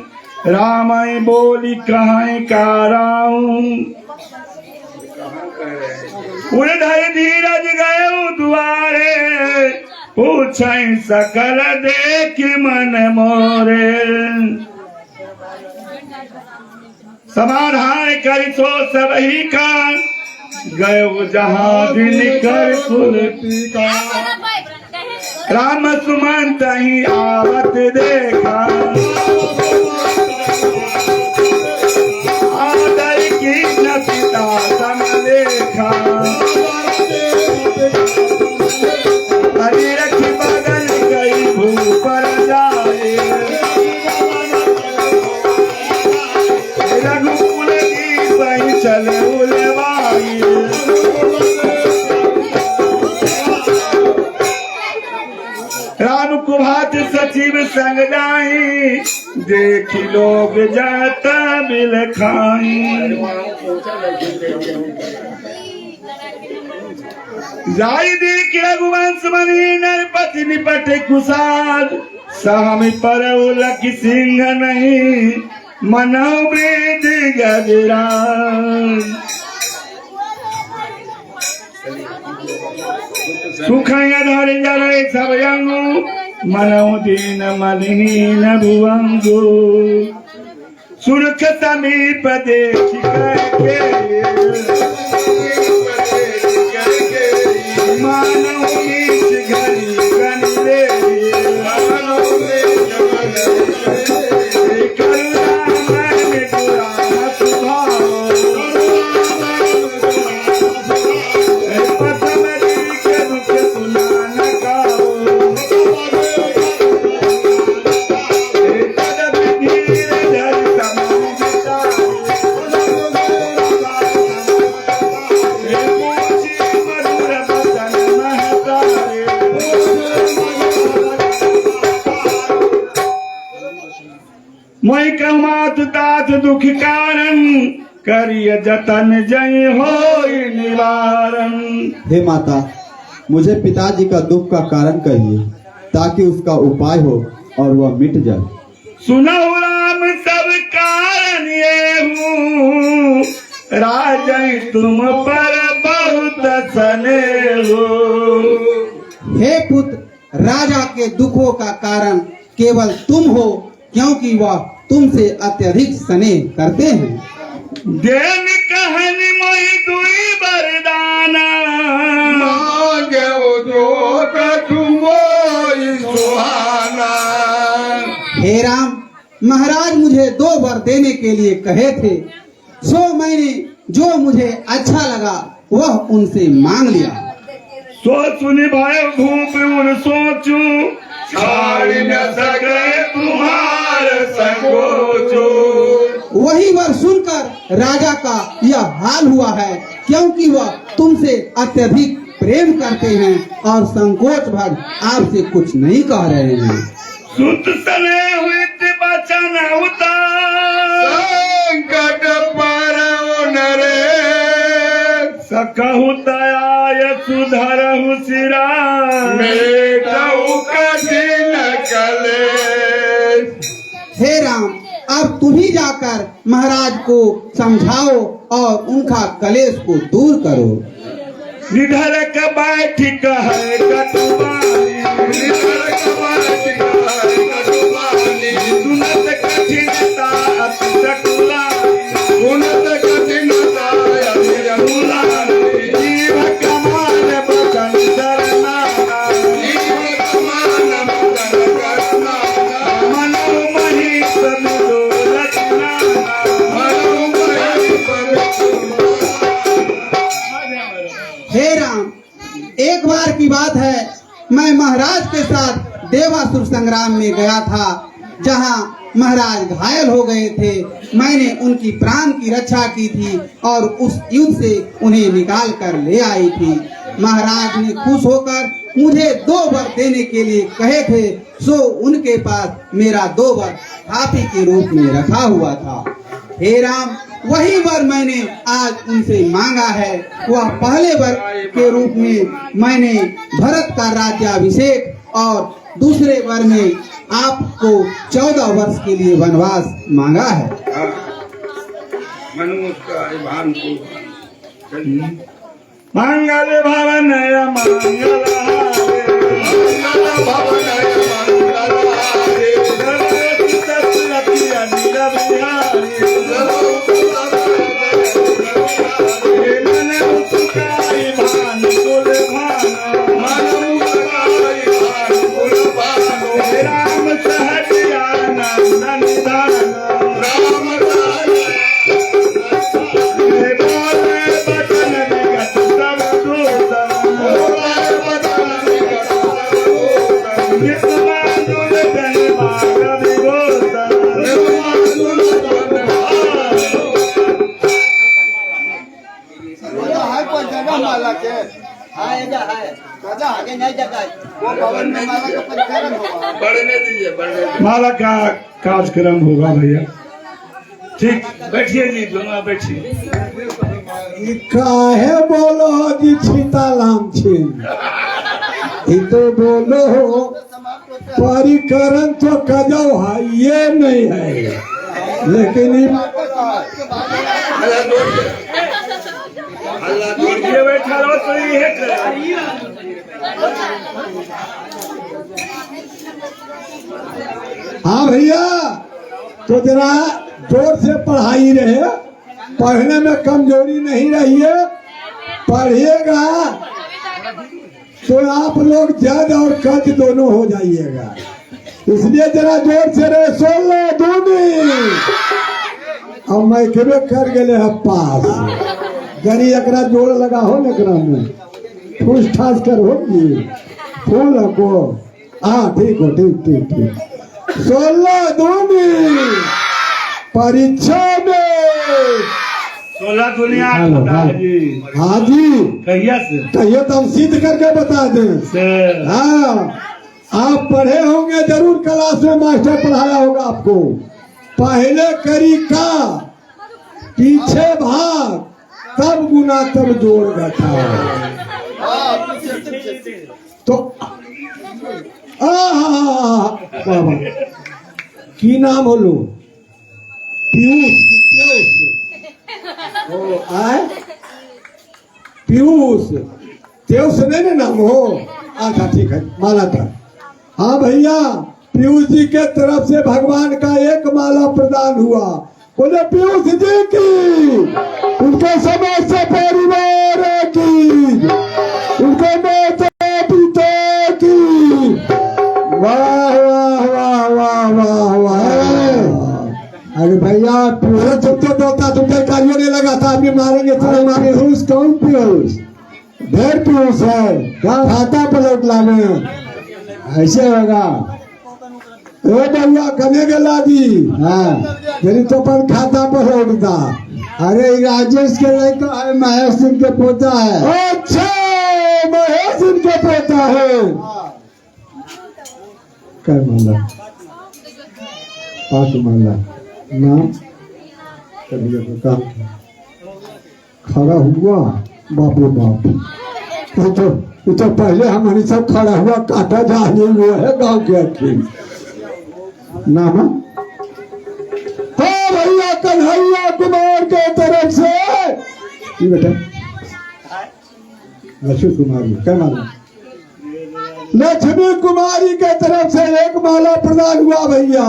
राम बोली कहाँ काराऊं। उधर धीरज गए दुआरे पूछ सकल देख मन मोरे। समाधान कर सो सबही का गयो जहाज निकर सुरती का। राम सुमंत ही आवत देखा आदर की न पिता सम देखा। हरी रखी बगल गई भू पर जाए रघुकुल की सही चले उलवाई। राम कुभात सचिव संग जाई देखी लोग जाता बिल खाई। जाई देख रघुवंश मणि नरपति निपट कुशाल सहमी पर उलक सिंह नहीं मनो वेद गजराज। सुख धर जल सब अंगु मनो दीन मलिहीन भुवंगु। सुरख समीप देख करके मानो नीच घड़ी गन ले करुणा मन गुराम सुभाओ। पथम के दुख सुना न गाओ कदम धीर धर समय बिताओ। मधुर बचन महतारे मोहि कहमात तात दुख कारण करिय जतन जय होई निवारण। हे माता, मुझे पिताजी का दुख का कारण कहिए ताकि उसका उपाय हो और वह मिट जाए। सुनो राम सब कारण ये हूँ राजै तुम पर बहुत सने हो। हे पुत्र, राजा के दुखों का कारण केवल तुम हो, क्योंकि वह तुमसे अत्यधिक स्नेह करते हैं। देन कहन मोहि दुई बरदाना मान गयो जो तुमो सुहाना। हे राम, महाराज मुझे 2 वर देने के लिए कहे थे, सो मैंने जो मुझे अच्छा लगा वह उनसे मांग लिया। सोचु निभाए भूप उन सोचू, छाड़ न सके तुम्हारे संकोचो। वही वर सुनकर राजा का यह हाल हुआ है, क्योंकि वह तुमसे अत्यधिक प्रेम करते हैं और संकोच भर आपसे कुछ नहीं कह रहे हैं। सुत सने हुई बचन उतार, संकट पर नरे सकहु दया सुधरहु सिरा, मेटऊ कठिन कले। हे राम, अब तुम ही जाकर महाराज को समझाओ और उनका कलेश को दूर करो। निधर के बैठ कहे कटुवानी, सुनत कठिनता अति सकुलानी, जीव कमान बचन शरणा, मनु महीप मिलो रचना। हे राम, एक बार की बात है, मैं महाराज के साथ देवासुर संग्राम में गया था, जहां महाराज घायल हो गए थे। मैंने उनकी प्राण की रक्षा की थी और उस युद्ध से उन्हें निकाल कर ले आई थी। महाराज ने खुश होकर मुझे 2 वर देने के लिए कहे थे, सो उनके पास मेरा 2 वर हाथी के रूप में रखा हुआ था। हे राम, वही वर मैंने आज उनसे मांगा है। वह पहले वर के रूप में मैंने भरत का राज्याभिषेक और दूसरे वर में आपको 14 वर्ष के लिए वनवास मांगा है। मंगल भवन मंगल माला का कार्यक्रम होगा भैया। ठीक, बैठिए जी, दोनों बैठिए। काहे बोलो जी सीताराम छिन, तो बोलो परिकरण तो कजो है, ये नहीं है, लेकिन ये बैठा रहो तो ये करे। हाँ भैया, तो जरा जोर से पढ़ाई रहे, पढ़ने में कमजोरी नहीं रही है, पढ़िएगा तो आप लोग जज और कज दोनों हो जाइएगा, इसलिए जरा जोर से रहे। 16 दूनी अब मैं केबे कर गए है पास, गरी एकरा जोड़ लगा हो एकरा में ठूस ठास कर होगी फूल को। हाँ ठीक हो, ठीक ठीक ठीक। 16 दूनी परीक्षा में 16 दुनिया जी। हाँ जी, कहिया से? कहिए तो हम सिद्ध करके बता दें। हाँ, आप पढ़े होंगे जरूर, क्लास में मास्टर पढ़ाया होगा आपको। पहले करी का, पीछे भाग, तब गुना तब जोड़ घटा। तो बाबा की नाम बोलो? पीयूष की पीयूष तेऊस नहीं ना नाम हो? अच्छा ठीक है, माला था। हाँ भैया, पीयूष जी के तरफ से भगवान का एक माला प्रदान हुआ। बोले पीयूष जी की, उनके समस्त परिवार की, उनके अरे भैया तुम तो दोता तुम कार्यों नहीं लगा था अभी मारेंगे तुम्हें मारे पीयूष कौन पीयूष ढेर पीयूष है क्या खाता पलट लाने ऐसे होगा ए भैया कने गला दी हाँ मेरी तो पर खाता पलटता अरे राजेश के लड़का है, महेश सिंह के पोता है। अच्छा महेश सिंह के पोता है क्या मामला 5 मामला नाम काम खड़ा हुआ बाप रे बाप ये तो पहले हमारी सब खड़ा हुआ काटा जाने हुआ है गांव के अखिल नाम हाँ भैया कन्हैया कुमार के तरफ से ये बेटा लक्ष्मी कुमारी क्या माला लक्ष्मी कुमारी के तरफ से एक माला प्रदान हुआ भैया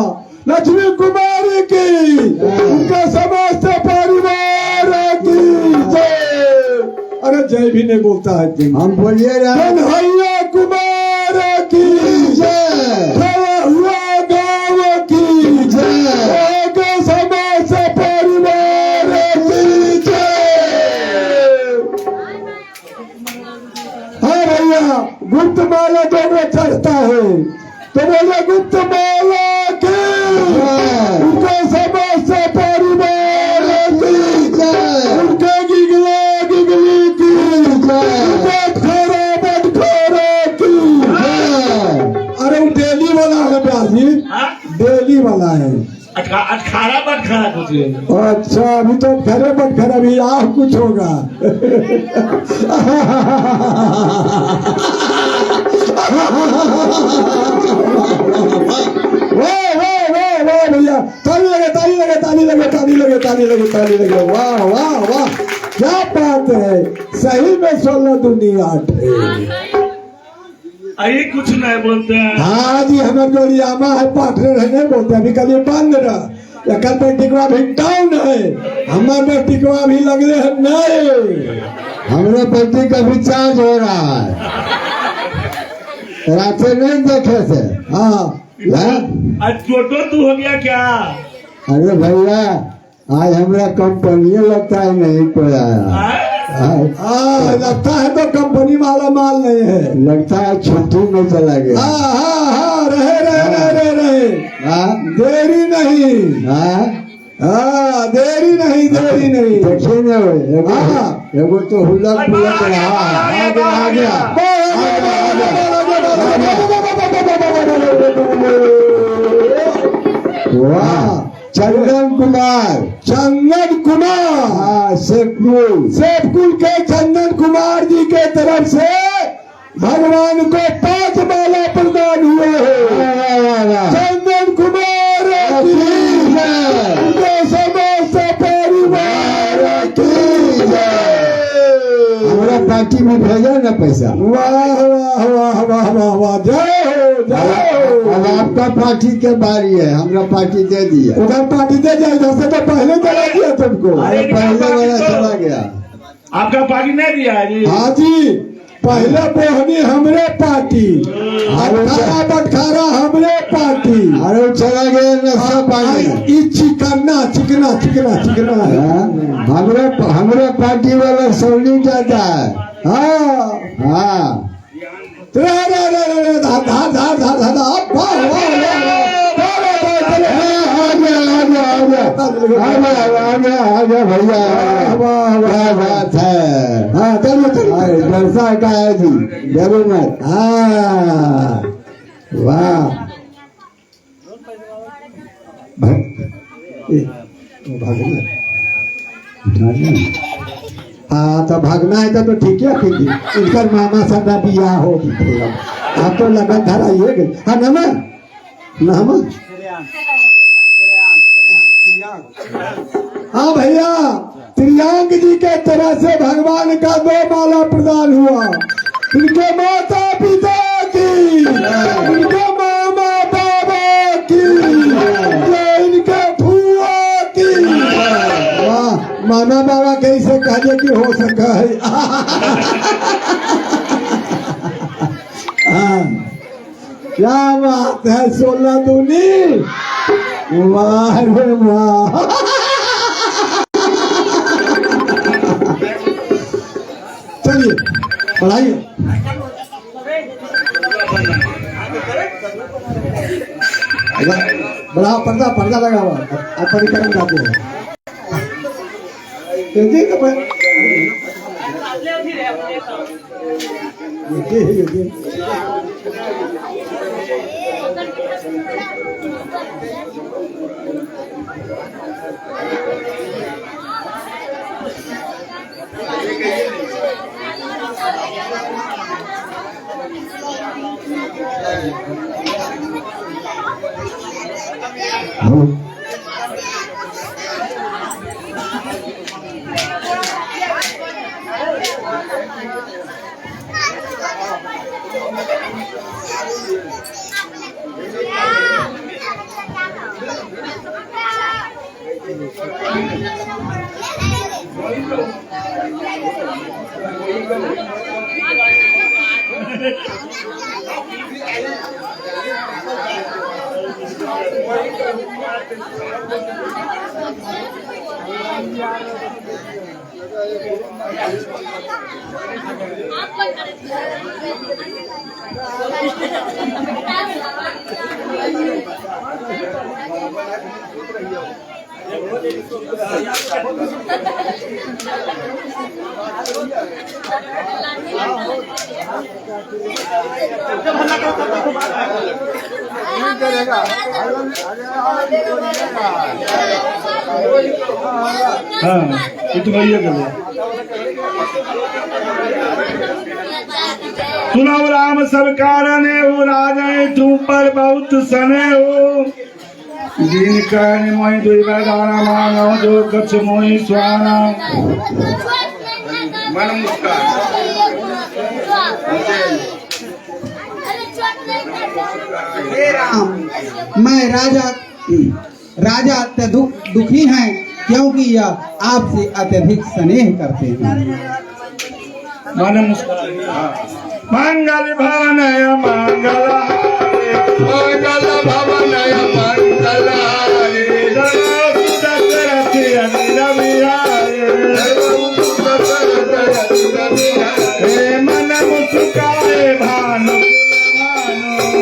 लक्ष्मी कुमारी की उनका समस्त परिवार की जय। अरे जय भी नहीं बोलता है तुम हम बोलिए कन्हैया कुमार की जय खड़ा हुआ गाँव की जय समस्त परिवार की जय। हाँ भैया गुप्त माला दोनों चढ़ता है तो बोले गुप्त माला की उनका समस्त परिवार की जय उनके गिगले गिगली की जय बटखोरा की जय। अरे वो डेली वाला है ब्याजी डेली वाला है अठारह बटखरा कुछ अच्छा अभी तो खरे बटखरा भी आप कुछ होगा वाह भैया ताली लगे ताली लगे ताली लगे ताली लगे ताली लगे ताली लगे वाह वाह वाह क्या बात है सही में 16 दूनी 8 है अरे कुछ नहीं बोलते हैं हाँ जी हमारे जो यामा है पार्टनर है नहीं बोलते अभी कल ये बंद रहा कल पे टिकवा भी डाउन है हमारे पे टिकवा भी लग रहे हैं नहीं हमारे पति का भी चार्ज हो रहा है रात नहीं देखे थे। हाँ आज टोटो तू हो गया क्या अरे भैया आज हमारा कंपनी लगता है नहीं कोई आया। हाँ लगता है तो कंपनी वाला माल नहीं है लगता है छुट्टी में चला गया। हाँ हाँ हाँ रहे हाँ देरी नहीं हाँ हाँ देरी नहीं देखिए ना हाँ एगो तो हुलक पुलक रहा है। आ गया वाह चंदन कुमार हाँ सेफकुल के चंदन कुमार जी के तरफ से भगवान को 5 माला प्रदान हुए हैं चंदन कुमार उनके समस्त परिवार की जय। हमारा पार्टी में भेजा ना पैसा। वाह वाह वाह वाह वाह वाह जय हो जय हो। अब आपका पार्टी के बारी है हमारा पार्टी दे दिया। उधर पार्टी दे जाए जैसे तो पहले चला दिया तुमको अरे पहले वाला चला गया। आपका पार्टी नहीं दिया है जी हाँ जी पहले बोहनी हमरे पार्टी अठारह बटखारा हमरे पार्टी अरे चला गया नशा पानी। चिकना हमारे पार्टी वाला सोनी जाता है। हाँ हाँ आजा भैया क्या बात है। हाँ चलिए जलसा का है जी जरूर मत। हाँ वाह हाँ तो भागना है तो ठीक है फिर इनकर मामा सादा बियाह हो आप तो लगन धराइए गए। हाँ नमन हाँ भैया त्रियांक जी के तरह से भगवान का 2 माला प्रदान हुआ इनके माता पिता की इनके मामा बाबा की इनके फुआ की। वाह मामा बाबा कैसे कहे कि हो सका है। क्या बात है 16 दूनी वाह रे वाह। चलिए पढ़ाइए। बड़ा पर्दा पर्दा लगा हुआ आप परिक्रम जाते हैं। हाँ इतना ये कर सुनाओ राम सरकार ने हो राजा तुम पर बहुत सने हो दिन कहने मोहि दुई बगाना मानो जो कछ मोहि स्वाना मन मुस्कान। हे राम, मैं राजा दुखी हैं क्योंकि यह आपसे अत्यधिक स्नेह करते हैं। मन मुस्कान। मंगल भवनय मंगल मंगल भवनय मंगल दशरथ अनिल हे मन मुस्काए भानु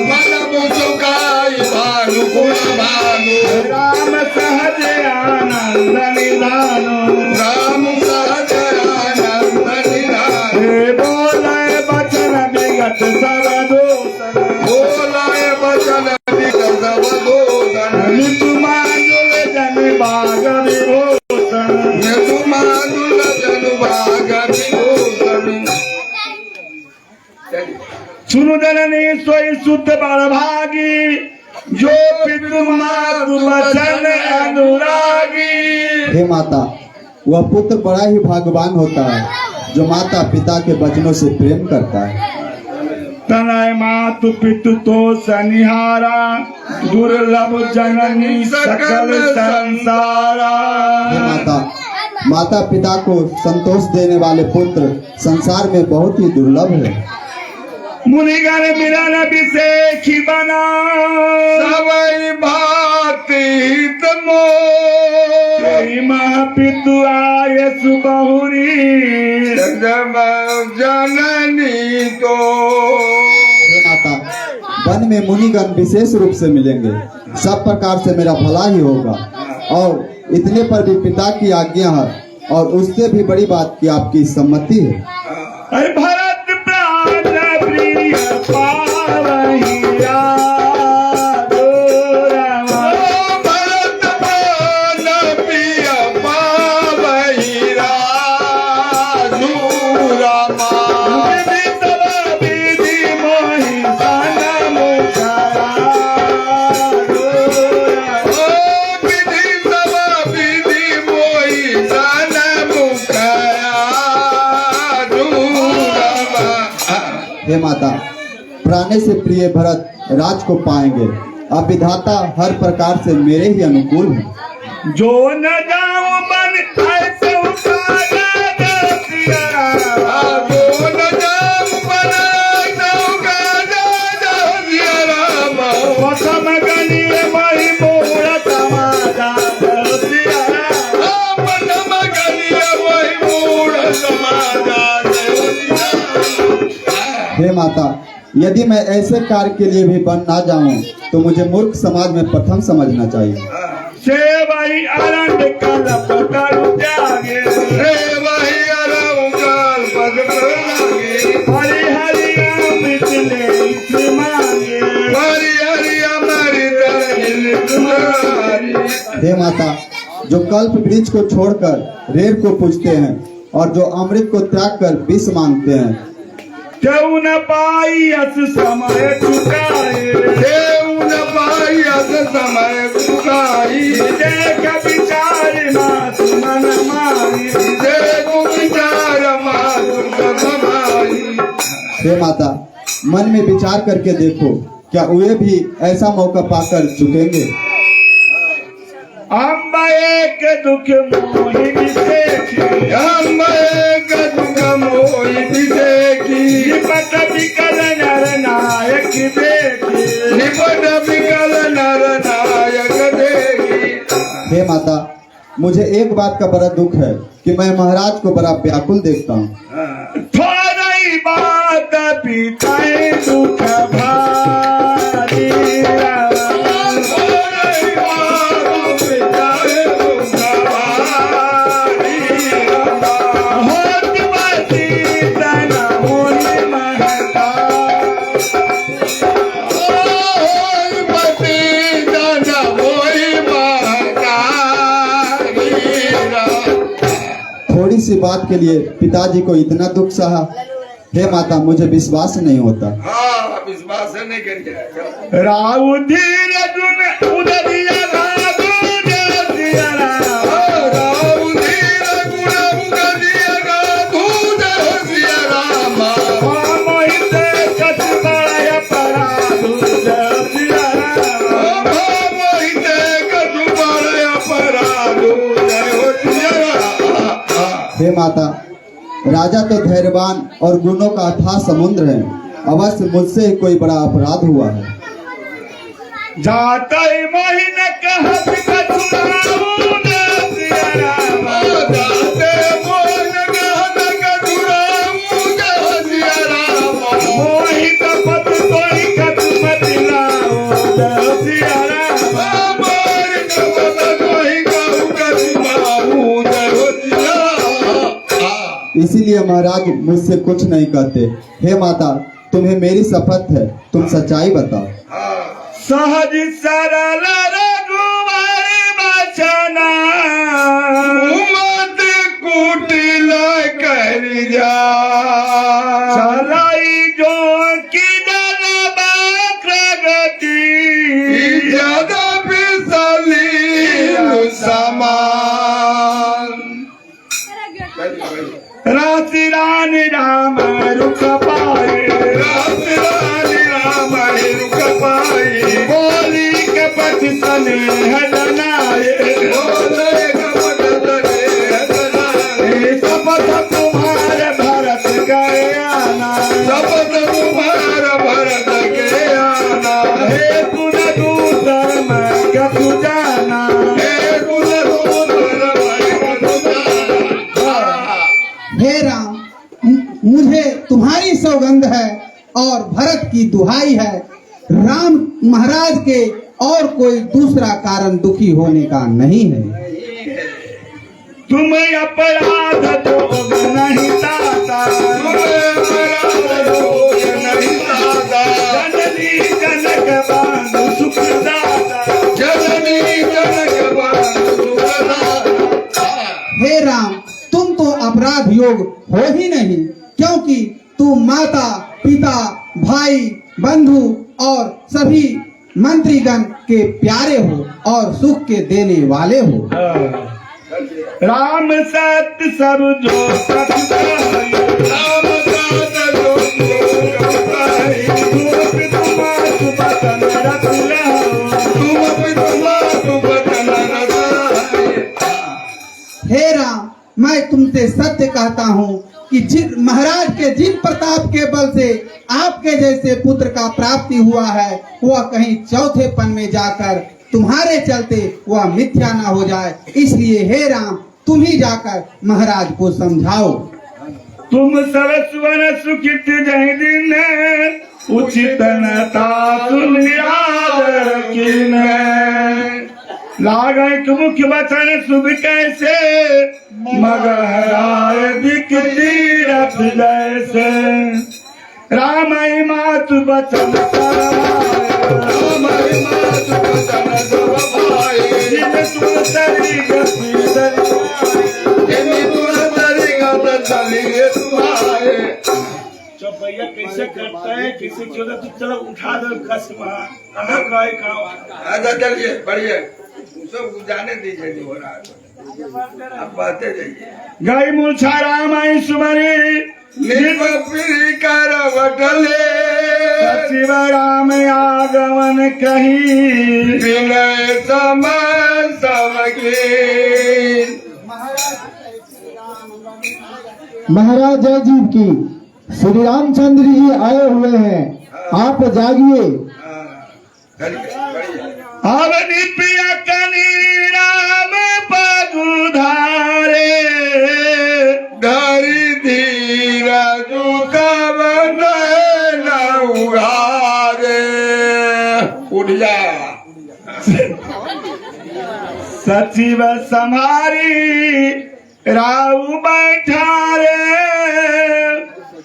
मन मुस्काई भानु कुल भानु राम सहज आनंद निधानो राम सहज आनंद निधान। हे बोले बचन विगत सर्वदोषन बोलाए बचन विगत वदोदन नितुमानुल जन बाग विभूषण यदुमानुल जनु भाग विभूषण। सुनु जननी सोई शुद्ध बड़भागी जो पितृ मातु वचन अनुरागी। हे माता, वह पुत्र बड़ा ही भाग्यवान होता है जो माता पिता के वचनों से प्रेम करता है। तनय मातु पितु तो सनिहारा दुर्लभ जननी सकल संसारा। हे माता, माता पिता को संतोष देने वाले पुत्र संसार में बहुत ही दुर्लभ है। मुनिगण मिलन विषेखी बना सबई भांति हित मोह पितु आय सुबहुरी जब जननी तो। हे माता, वन में मुनिगण विशेष रूप से मिलेंगे, सब प्रकार से मेरा भला ही होगा। और इतने पर भी पिता की आज्ञा है और उससे भी बड़ी बात की आपकी सम्मति है। अरे भरत प्राण प्रिय पावही राजो रामा। भरत प्राण प्रिय पावही राजू रामा। विधि सब विधि मोहि सन मुखरा विधि सब विधि मोहि सन मुखरा हे माता, प्राणे से प्रिय भरत राज को पाएंगे। अब विधाता हर प्रकार से मेरे ही अनुकूल है। जो न जाऊं मन ऐसे उतारा दसिया। जो न जाऊं मन नौका जा दसिया राम। पसम गलिए मही मूरत माता, यदि मैं ऐसे कार्य के लिए भी बन ना जाऊं तो मुझे मूर्ख समाज में प्रथम समझना चाहिए। सेवाई आनंद कलप करु त्यागे, वही अरब काल पद प्रलागे, हरि हरि अमृत ले मांगे, हरि हरि अमृत हिल तुम्हारी। हे माता, जो कल्प वृक्ष को छोड़कर रेर को पूजते हैं और जो अमृत को त्याग कर विष मांगते हैं, क्यों न पाई अस समय चुकाए, देव न पाई अस समय चुकाई, देख विचार मास मन मारी, देव विचार मातु समाई। हे माता, मन में विचार करके देखो, क्या वे भी ऐसा मौका पाकर झुकेंगे? अम्बा एक दुख मोहिनी देखी, हम एक दुख मोहि देखी, निपट विकल नर नायक देखी, निपट विकल नर नायक देखी। हे माता, मुझे एक बात का बड़ा दुख है कि मैं महाराज को बड़ा व्याकुल देखता हूँ। थोड़ी बात पिताए दुख भारी, होत बसी तन होनी महता, थोड़ी सी बात के लिए पिताजी को इतना दुख सहा। हे माता, मुझे विश्वास नहीं होता। हाँ, विश्वास नहीं करिए। राउ धीर गुण उदरिया राधु जसिया राम, मोहित कछुबाय पराधु जसिया राम, हे माता, राजा तो धैर्यवान और गुणों का अथाह समुद्र है। अवश्य मुझसे ही कोई बड़ा अपराध हुआ है। जाते मोहिन कहत कछुराऊ जसिया राम, मोहित पत कोई कछुमत लाओ जसिया राम, इसीलिए महाराज मुझसे कुछ नहीं कहते। हे माता, तुम्हें मेरी शपथ है, तुम सच्चाई बताओ। सहज सरल रघुवर बचना, कुटिल कर जा चलाई जो की जल प्रगति, ज्यादा फिसली समान। राशि रानी राम रुख पाए, राम राम रुक पाई, बोली कपट सने हदनाए, बोले कपट तने हदनाए, शपथ तुम्हारे भरत गए आना, शपथ तुम्हारा भरत के आना, हे कुल दूसर मैं कछु जाना, हे कुल दूसर मैं कछु जाना। हे राम, मुझे तुम्हारी सौगंध है और भरत की दुहाई है, राम महाराज के और कोई दूसरा कारण दुखी होने का नहीं है। तुम अपराध जोग नहीं दाता, नहीं दादा, जननी जनक बांधु सुख दाता, जननी जनक बंधु दाता। हे राम, तुम तो अपराध योग हो ही नहीं, क्योंकि तुम माता पिता भाई बंधु और सभी मंत्रीगण के प्यारे हो और सुख के देने वाले हो। राम सत्य सब जो सत्य, राम साथ जो कहे, रूप तुम्हार बचन रख लो, तुम तुम्हारा बचन रखाए। हे राम, मैं तुमसे सत्य कहता हूँ कि जिन महाराज के जिन प्रताप के बल से आपके जैसे पुत्र का प्राप्ति हुआ है, वह कहीं चौथे पन में जाकर तुम्हारे चलते वह मिथ्या न हो जाए। इसलिए हे राम, तुम ही जाकर महाराज को समझाओ। तुम सब सुवन सुखित जय दिन उचित नता सुनियादर किन लागत मुख्य वचन शुभ कैसे मगहराय दिख तीरथ जैसे रामई मातु वचन रामई मातु वचन सब भाई जिन तुम तरी गति चलिए तुम्हारे भैया कैसे करता है किसी क्यों तो चलो उठा दो कसम कहाँ गए कहाँ अच्छा चलिए बढ़िया सब जाने दीजिए जो हो रहा है आप बातें जाइए गई मूर्छा राम आई सुमरी निर्वपी कर वटले शिव राम आगमन कही विनय समान सबके महाराज जय जीव की श्री रामचंद्र जी आए हुए हैं, आप जागिए। अब निपिया कनी राम पगुधारे धरी धीरा जुकावन न उघारे उठ जा सचिव समारी राउ बैठा रे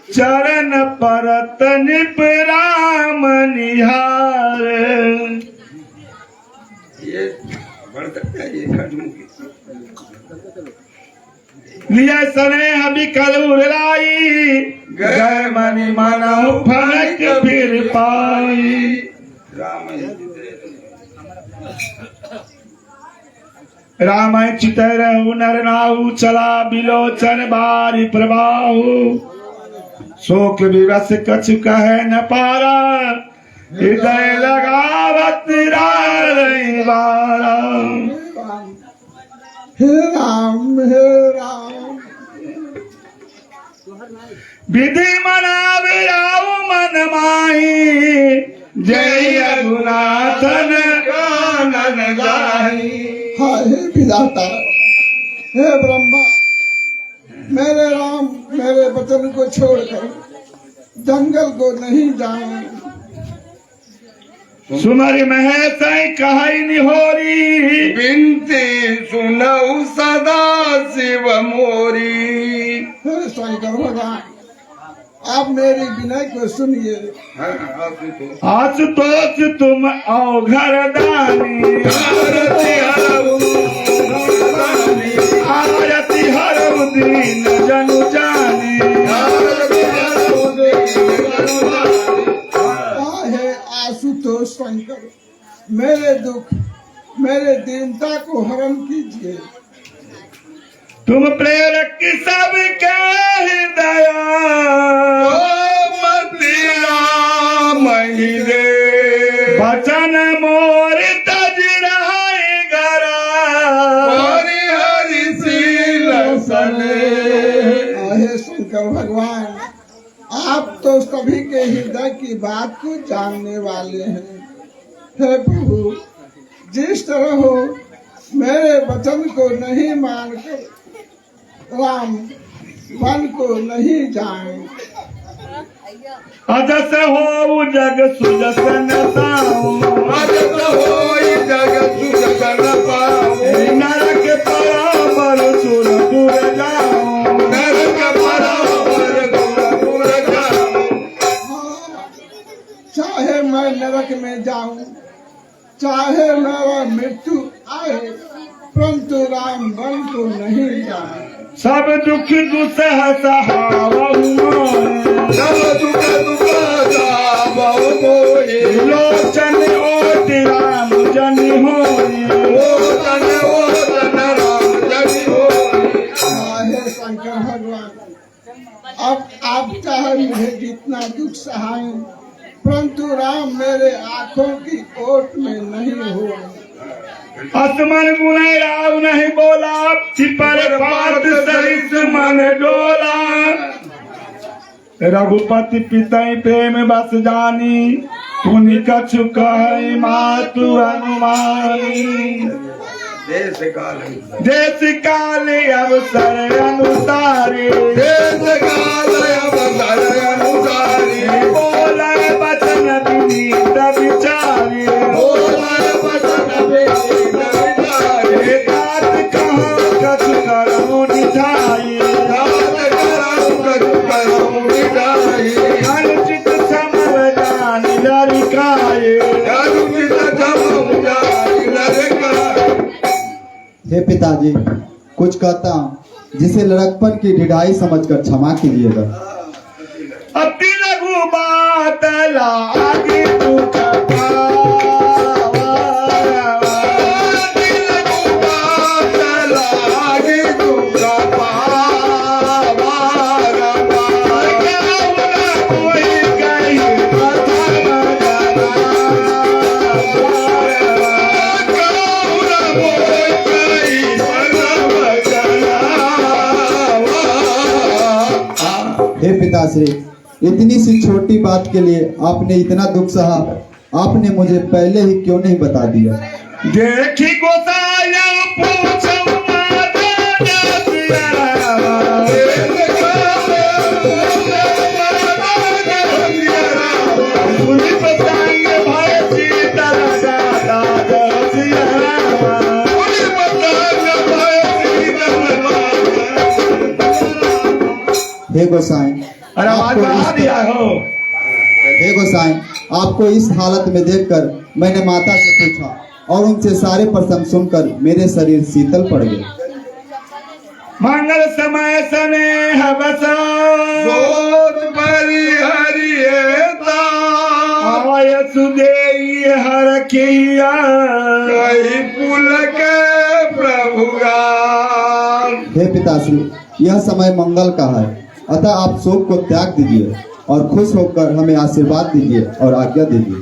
चरण परत निप राम निहारे ये बढ़ सकता है ये खजमुखी लिया सने अभी कलूर लाई गए मनि मनहु फलक फिर पाई राम चितरहु नर नाहु चला बिलोचन बारी प्रभाहु शोक विवश कछु कहे न पारा हृदय लगावत रही बारा हे राम हे राम विधि मनावे राव मन माही जय रघुनाथन कानन गाही हाय विधाता, हे ब्रह्मा, मेरे राम मेरे वचन को छोड़कर जंगल को नहीं जाए। सुमरि महेश कहाई निहोरी बिनती सुनऊ सदा शिव मोरी हे शंकर भगवान, आप मेरी विनय को सुनिए। आशुतोष तुम अवघर दानी आरती हरऊ दीन जनु जानी हे आशुतोष शंकर, मेरे दुख मेरे दीनता को हरण कीजिए। तुम प्रेरक सबके हृदय वचन मोर तज रहाई गरा हरि शील हे शंकर भगवान, आप तो सभी के हृदय की बात को जानने वाले हैं। हे प्रभु, जिस तरह हो मेरे वचन को नहीं मानकर राम वन को नहीं जाए। अजस हो जग सुजसन पाऊं अजस होई जग सुजसन पाऊं नरक पराबर सुरपुर जाऊं नरक पराबर सुरपुर जाऊं चाहे मैं नरक में जाऊं, चाहे मेरा मृत्यु आए, परंतु राम वन को नहीं जाए। सब दुख दुसह सहावहु सब दुख बहु मोहि लोचन ओट राम जनि होई ओतन राम जनि होई हे शंकर भगवान, अब आप चाहे मुझे जितना दुख सहाय, परंतु राम मेरे आंखों की ओट में नहीं हो। असमन गुने राव नहीं बोला चिपर पात सरिस मन डोला रघुपति पितई प्रेम बस जानी पुनि कछु कहि मातु अनुमानी देश काल अवसर अनुसारे देश काल करो निठाई हाथ करो कछु करो मिठाई अनुचित समर जानी लड़काए अनुचित समझ जानी लड़काए। हे पिताजी, कुछ कहता हूँ जिसे लड़कपन की ढिढाई समझकर क्षमा कीजिएगा। अति लघु बात लागी दुख हे पिताश्री, इतनी सी छोटी बात के लिए आपने इतना दुख सहा। आपने मुझे पहले ही क्यों नहीं बता दिया? देखी गोसाया पूछो हे गोसाई, अरे आवाज बढ़ा दिया हो। हे गोसाई, आपको इस हालत में देखकर मैंने माता से पूछा और उनसे सारे प्रसंग सुनकर मेरे शरीर शीतल पड़ गए। मंगल समय स्नेह बसा गोद परिहरियता आय सुदेई हर किया कई पुल के प्रभुगान। हे पिताश्री, यह समय मंगल का है, अतः आप शोक को त्याग दीजिए और खुश होकर हमें आशीर्वाद दीजिए और आज्ञा दीजिए।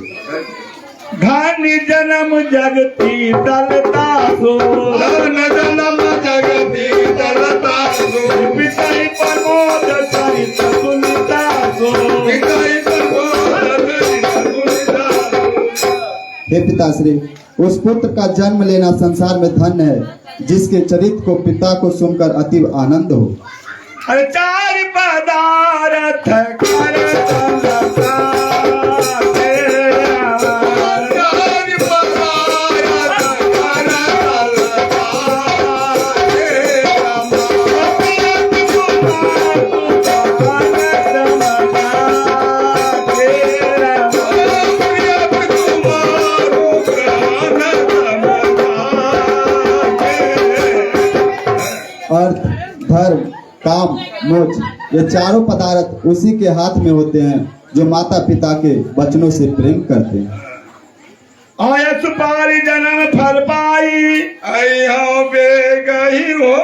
घानी जन्म जगती दलता सो धन जन्म जगती दलता सो पिताई प्रमोद चरित सुनिता सो पिताई प्रमोद चरित सुनिता सो। हे पिताश्री, उस पुत्र का जन्म लेना संसार में धन्य है जिसके चरित्र को पिता को सुनकर अति आनंद हो। अरे चार पदार्थ कर दलता अर्थ, धर्म, काम, मोक्ष, ये चारों पदार्थ उसी के हाथ में होते हैं जो माता पिता के वचनों से प्रेम करते हैं। आय सुपारी जन्म फल पाई आई हो बेगही हो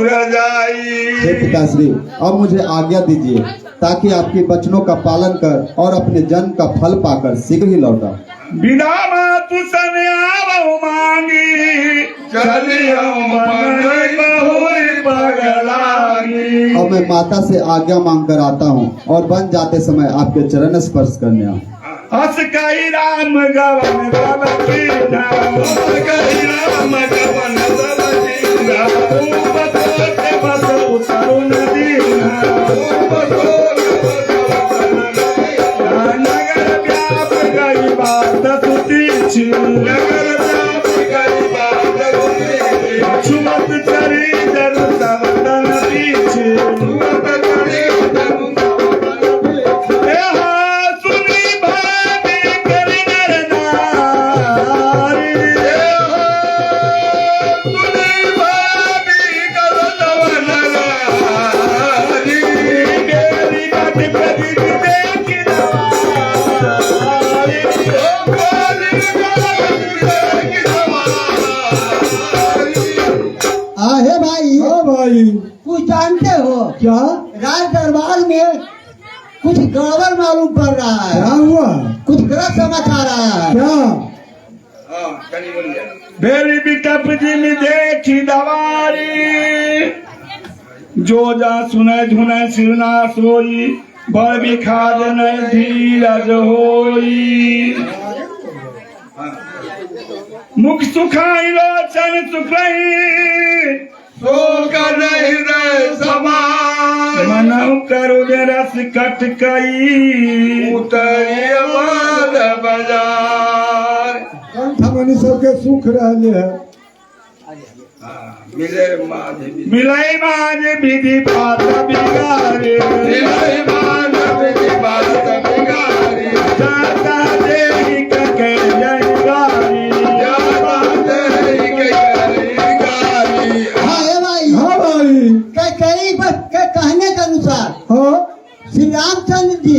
रजाई। हे पिताश्री, अब मुझे आज्ञा दीजिए ताकि आपके वचनों का पालन कर और अपने जन्म का फल पाकर शीघ्र ही लौटा। बिना मातु सन आवो मांगी चलियो मन बहुरी पगलागी। अब मैं माता से आज्ञा मांग कर आता हूँ और बन जाते समय आपके चरण स्पर्श करने आऊँ। हस कई राम गवन तब कीना हस कई राम गवन तब कीना बसोते बसो तरुण दीना नगर व्याप गई बात सुतीछि नगर व्याप गई बात सुतीछि छुमत चरी जरु सब तन पीछे छुमत चरी जरु सब तन पीछे। सुनी भाभी कर नर नारी सुनी भाभी कर नर नारी मेरी बात कभी देखी हे भाई, हाँ भाई, कुछ जानते हो क्या राज दरबार में कुछ गड़बड़ मालूम पड़ रहा क्या है, हुआ? कुछ गलत समाचार आया है। क्या? हाँ कनी बोलिए। बेरी बिटप जी में देखी दवारी जो जा सुने धुने सिरना सोई बड़ बिखाद न धीरज होई मुख सुखाई लोचन सुखई शोक नहीं रहे समान मनऊ करुण रस कटकई उतरिय बाध बाजार। कंठ मनुष्य के सुख रहले है। मिले माझे मिलई माझे विधि पात बिगारे मिले माझे विधि बात बिगारी जाता देही कके जय गारी जाता तेरी के गारी हाँ हे भाई, हाँ भाई, कैकेयी के कहने के अनुसार हाँ, श्री रामचंद्र जी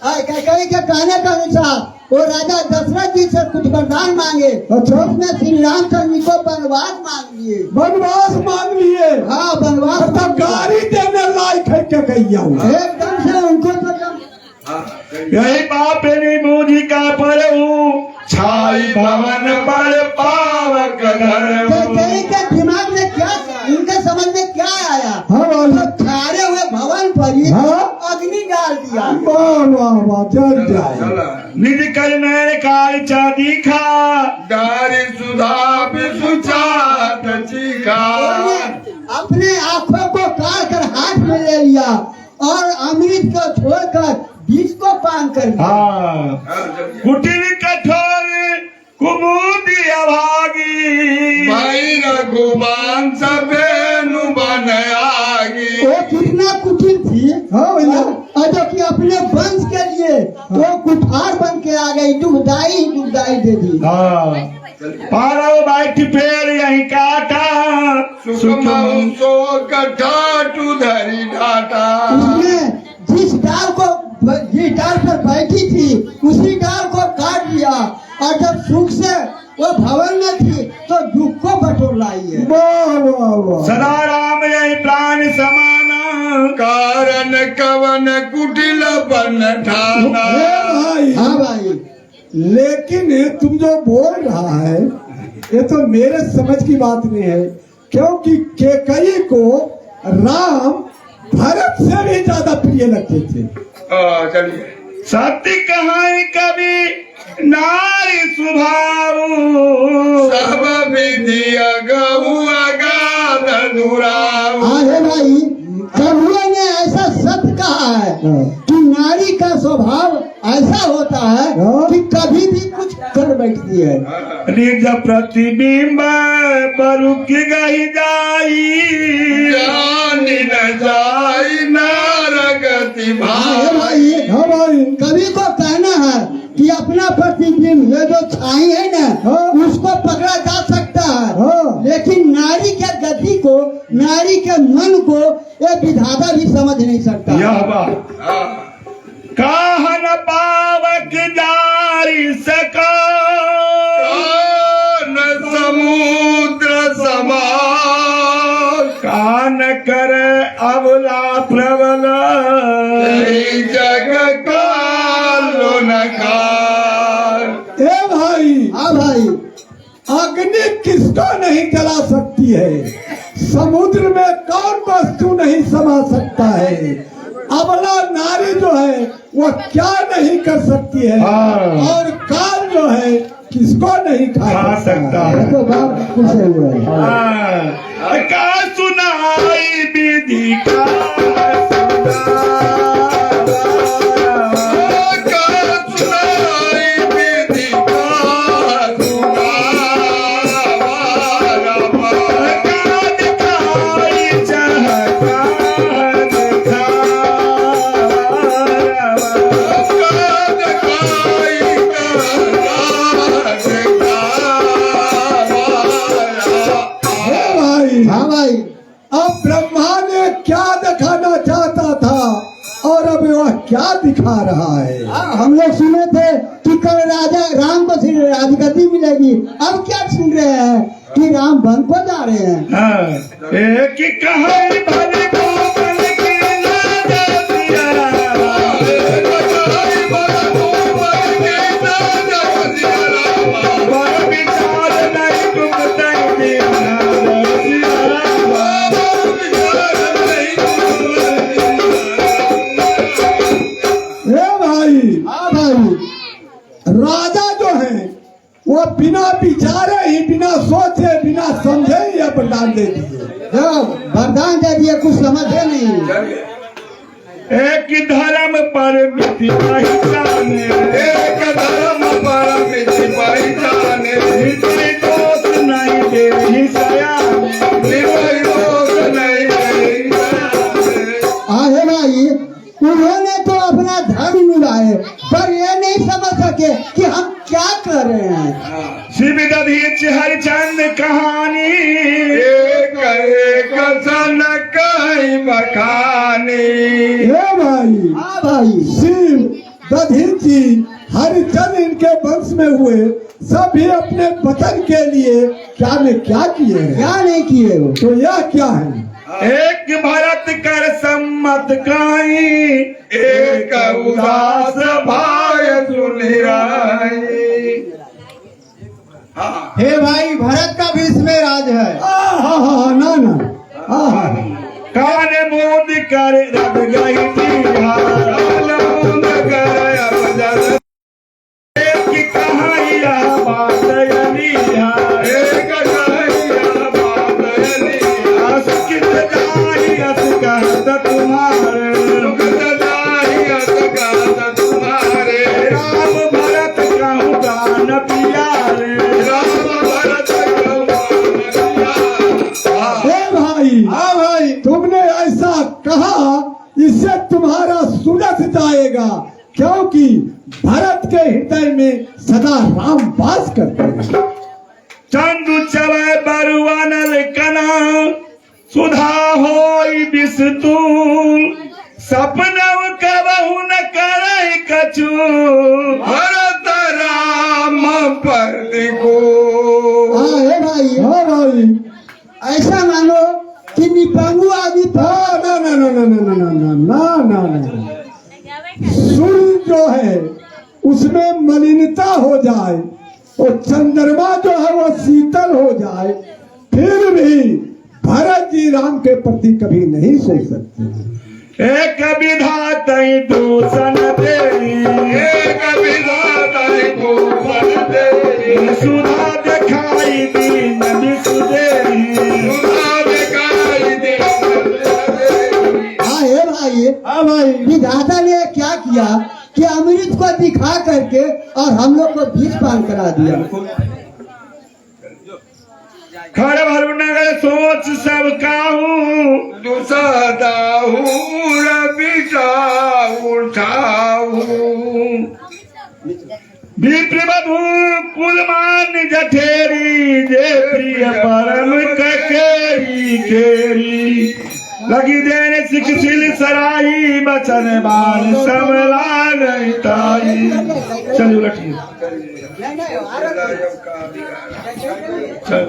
कैकेयी के कहने के अनुसार वो राजा दशरथ जी से कुछ वरदान मांगे। अच्छा। उसमें श्री रामचंद्र जी को वनवास मांग लिए। वनवास मांग लिए। हाँ वनवास तब मांग लिए। गाड़ी देने लायक है क्या कहिया हुआ? एकदम से उनको तो एकदम यही बापरी मुझी का परऊ छाई भवन पर पावक धर्म कैकेयी के दिमाग में क्या, इनके समझ में क्या आया? हाँ भाई, तो खारे हुए भवन पर ही हाँ। अग्नि डाल दिया। वाह वाह वाह, जल जाए। चला निज कर मैंने काल चादी खा गारी सुधा सुचात चिका उन्होंने अपने आंखों को काट कर हाथ में ले लिया और अमृत को छोड़कर बीज को पान कर दिया। हाँ कुटिल कठोर कुमुदी अभागी भाई रघुमान सबेनु बन आगी वो कितना कुटिल थी। हाँ भैया, और जो कि अपने वंश के लिए वो कुठार बन के आ गई, दुखदाई दुखदाई दे दी। हाँ पारो बैठ पेड़ यही काटा सुखम सो कठाटू धरी ढाटा उसने जिस डाल पर बैठी थी उसी डाल को काट दिया और जब सुख से वो भवन में थी तो दुख को बटोर लाई है। वाह वाह वाह। सदा राम यही प्राण समाना कारण कवन कुटिल बन ठाना ए भाई, हाँ भाई, लेकिन तुम जो बोल रहा है ये तो मेरे समझ की बात नहीं है, क्योंकि कैकेयी को राम भरत से भी ज्यादा प्रिय लगते थे। चलिए सत्य कहानी कवि नारी स्वभाव सब विधि गहु अगाध दुराव हाँ है भाई, कबीर ने ऐसा सत्य कहा है कि नारी का स्वभाव ऐसा होता है कि कभी भी कुछ कर बैठती है। निज प्रतिबिंब बरु की गही जाई जानी न जाई नारगति हाँ है भाई भाई, हाँ भाई, कवि को कहना है कि अपना प्रतिबिंब ये जो छाई है ना उसको पकड़ा जा सकता है, हाँ। लेकिन नारी के गति को, नारी के मन को ये विधाता भी समझ नहीं सकता। यह बात कहन पावक जारी सका कान समुद्र समान कान कर अबला प्रबल यही जग कालो न काल ए भाई, हाँ भाई, अग्नि किसको नहीं जला सकती है? समुद्र में कौन वस्तु नहीं समा सकता है? अबला नारी जो है वो क्या नहीं कर सकती है? हाँ। और काल जो है किसको नहीं खा सकता है। तो बात पूछे हुए हैं। का सुनाई विधि का सुनाई विधि का हाँ भाई, अब ब्रह्मा ने क्या दिखाना चाहता था और अब वह क्या दिखा रहा है? हम लोग सुने थे कि कल राजा राम को फिर राजगद्दी मिलेगी। अब क्या सुन रहे हैं कि राम वन को जा रहे हैं। एक कहानी भले गोपन की राजा सिया वर विचार नहीं तुम तय देना ए भाई, हाँ भाई, राजा जो है वो बिना विचारे ही, बिना सोचे, बिना समझे ही यह वरदान दे दिए। जब वरदान दे दिए कुछ समझे नहीं। एक धर्म पर मिति पहचाने एक धर्म पर मिति पहचाने मिति दोष नहीं दे सयाने निभाई रोक नहीं रही जाने। आहे भाई, उन्होंने तो अपना धर्म निभाए, पर ये नहीं समझ सके कि हम क्या कर रहे हैं। शिव दधीच हरिचंद कहानी एक एक सन कहीं बखानी। हे भाई, हाँ भाई, शिव दधीच जी हरिचंद इनके वंश में हुए, सभी अपने वतन के लिए क्या ने क्या किए हैं, क्या नहीं किए हो। तो यह क्या है? एक भरत कर सम्मत काई एक उदास भाई सुनिराई। हे भाई, भरत का भी इसमें राज है। ना ना, कान मोद कर रब गई एक कहानिया बात अनिया असकित जाहियत कहत तुम्हारे राम भरत कहूँ गान प्यारे हे भाई, हाँ भाई, तुमने ऐसा कहा, इससे तुम्हारा सुलझ जाएगा, क्योंकि भरत के हृदय में सदा राम वास करते हैं। चंदु चवै बरुआनल कना सुधा होई बिस्तू सपनव कबहु न करे कछु भरत राम पर दिखो। हाँ हे भाई, हाँ भाई, ऐसा मानो कि निपंगु आदि था। ना ना ना ना ना ना ना ना ना ना, सूर्य जो है उसमें मलिनता हो जाए और चंद्रमा जो है वो शीतल हो जाए, फिर भी भरत जी राम के प्रति कभी नहीं सोच सकते। एक विधाता दूषण तेरी एक विधाता दूषण तेरी सुधा दिखाई दीन विसुदेही सुधा दिखाई दीन विसुदेही। हाँ हे भाई, हाँ भाई, विधाता ने क्या किया कि अमृत को दिखा करके और हम लोग को बीज पान करा दिया। खर भरु नगर सोच सब काहू दुसदाहू रबिटा उठाऊ। विप्रबधू कुलमान जठेरी जे प्रिय परम ककेरी केरी लगी देने सिकसिल सराई बचन बाल समला गई ताई। चलिए उलटिए चल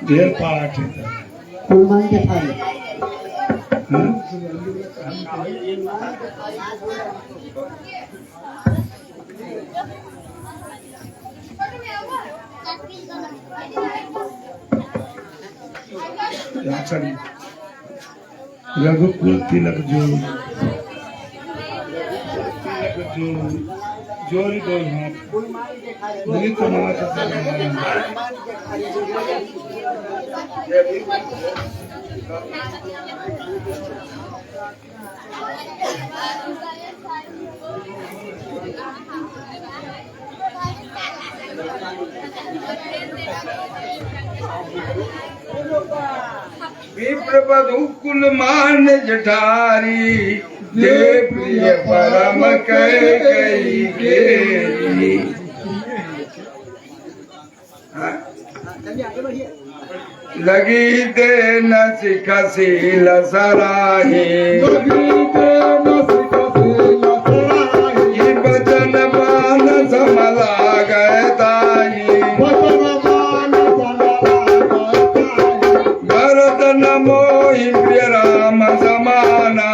ढेर पाठ है कुलमान के थाली। रघुकुल तिलक जो जोरी दो हाथ मुझे तो विप्रबधू कुलमान जठारी जे प्रिय परम कई केरी। लगी दे न सिखसील सराही बचन बान समला गए ताही। भरत न मोहि प्रिय राम समाना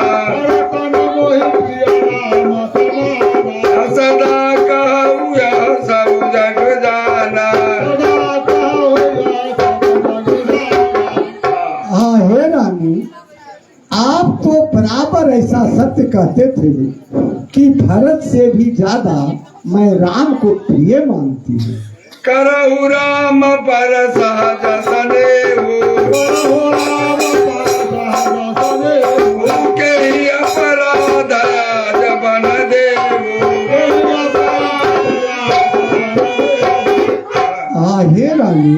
सदा कहू यह सब जग जाना। हाँ हे रानी, आप तो बराबर ऐसा सत्य कहते थे कि भरत से भी ज्यादा मैं राम को प्रिय मानती हूँ। करहु राम पर सहज सनेहु के ही अपराध आज बन देहु। हे रानी,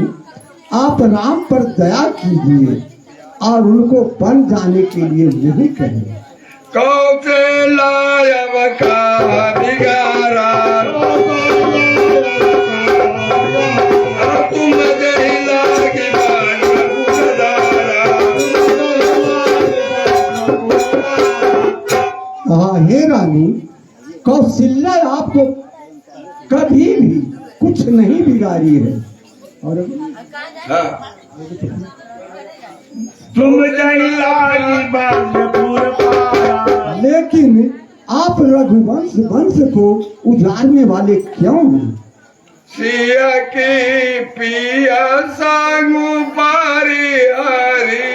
आप राम पर दया कीजिए और उनको बन जाने के लिए नहीं कहें। कौशलायव का बिगारा तुम जही लागी हे रानी, कौशल्या आपको कभी भी कुछ नहीं बिगाड़ी है। और तुम जही लागी बाजपुर पारा। लेकिन आप रघुवंश वंश को उजाड़ने वाले क्यों हैं? सिया की पिया सांगु पारी हरी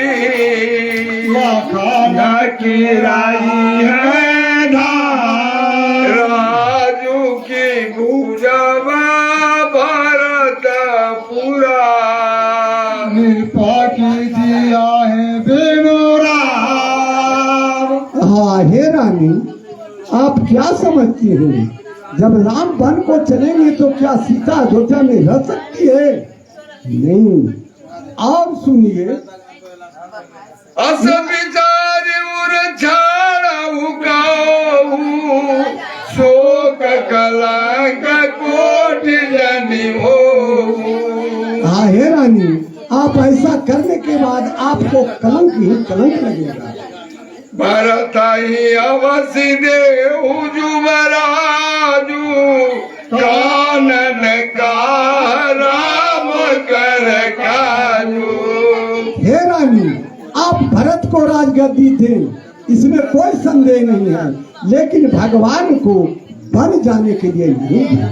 खाना की राई है धार। राजू की भुजवा भरत पुरा कृपा कीजिए है बेनूरा। हाँ हे रानी, आप क्या समझती हैं? जब राम वन को चलेंगे तो क्या सीता अयोध्या में रह सकती है? नहीं। और सुनिए, अस विचार उर छाड़ऊ गाऊ शोक कलंक कोट जनि हो। हाँ हे रानी, आप ऐसा करने के बाद आपको कलंक ही कलंक लगेगा। भरत ही अवसि देहु जुबराजू कानन का राम कर काजू। हे रानी, आप भरत को राजगद्दी थे, इसमें कोई संदेह नहीं है, लेकिन भगवान को बन जाने के लिए नहीं है।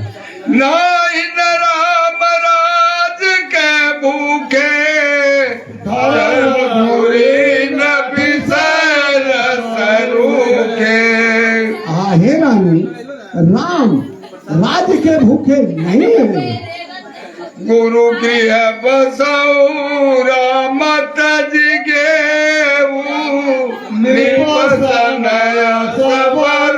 नाहि न राम राज के भूखे धर्मपुरी न बिसर सरूखे। हे रानी, राम राज्य के भूखे नहीं है। गुरु गृह बसऊ राम तज गेऊ निपसन सबर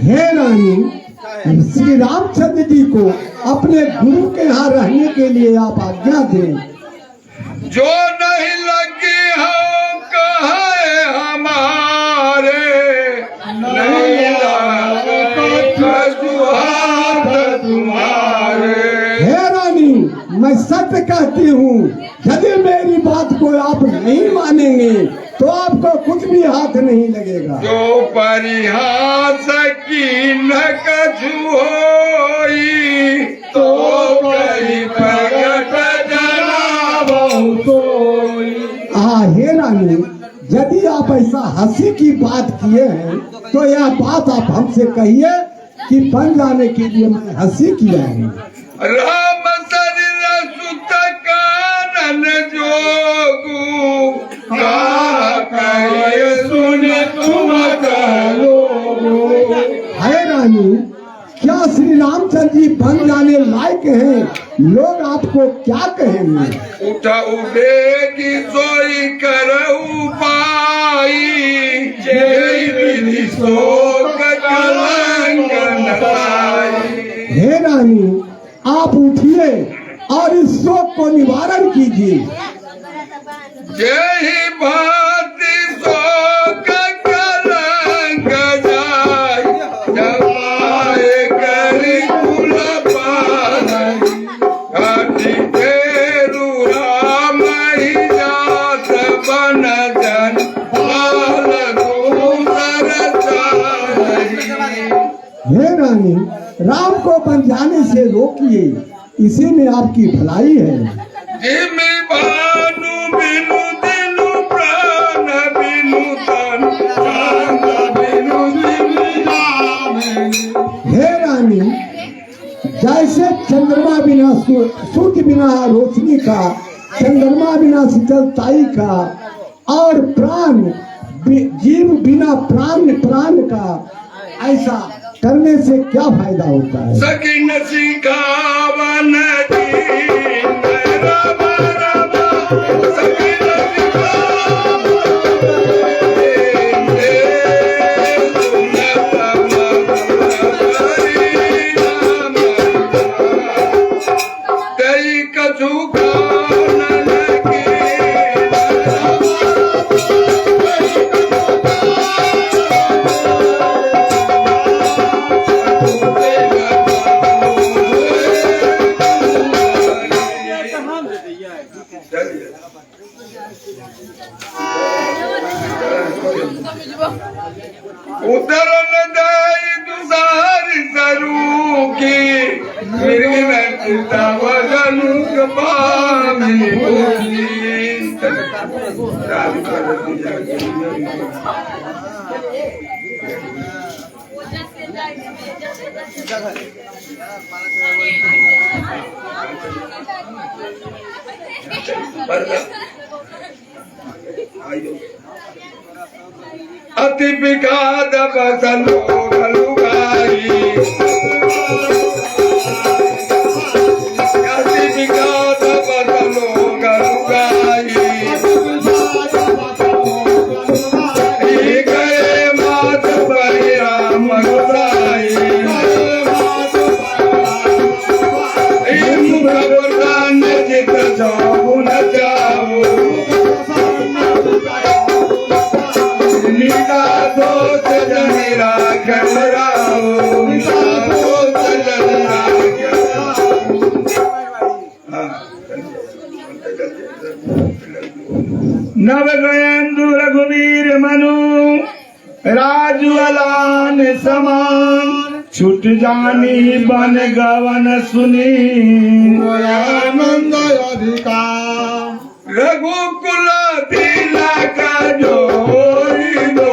हे रानी, श्री रामचंद्र जी को अपने गुरु के यहाँ रहने के लिए आप आज्ञा दें। जो नहीं लगी हो कहे हमारे नहीं हाथ तुम्हारे। हे रानी, मैं सत्य कहती हूँ, यदि मेरी बात को आप नहीं मानेंगे तो आपको कुछ भी हाथ नहीं लगेगा। जो परिहास की न कछु होई तो कहीं प्रगट जनाबहु सोई। हे रानी, यदि आप ऐसा हंसी की बात किए हैं तो यह बात आप हमसे कहिए कि बन जाने के लिए मैं हंसी किया है। राम शरीर सुत कानन जोगु कहा कहे सुन तुम कहो। हे रानी, क्या श्री रामचंद्र जी बन जाने लायक हैं? लोग आपको क्या कहेंगे? उठा उठेगी सोई करऊ पाई जय विधि शोक कलंक नसाई। हे रानी, आप उठिए और इस शोक को निवारण कीजिए। जय भांति शोक कलंक जाय जवाए करी कुल पाई। घाटी फेरु राम ही जात बन जन बाल दूसर चाही। हे रानी, राम को बन जाने से रोकिए, इसी में आपकी भलाई है। जिमि भानु बिनु दिनु प्राण बिनु तन प्राण बिनु जिमि जामिनी। हे रानी, जैसे चंद्रमा बिना सूर्य बिना रोशनी का, चंद्रमा बिना शीतलताई का, और प्राण जीव बिना प्राण का, ऐसा करने से क्या फायदा होता है? सकिन सिखावन दीन रामा रामा सकिन सिखावन दीन कई कछु कानन के उतरन दाई तुषार सरू की मृग वगनु कपामी अति विघात बसलो गलुगाई अति विघात बसलो गलुगाई गए मात परिराम गुसाई मुख वरदान जित जाऊ न जाओ निका दोष जनिरा घबराओ निका दोष जनिरा नव गयंदु रघुवीर मनु राजू अलान समान छुट जानी बन गवन सुनी आनंद अधिकार रघुकुल तिलक जोरी दो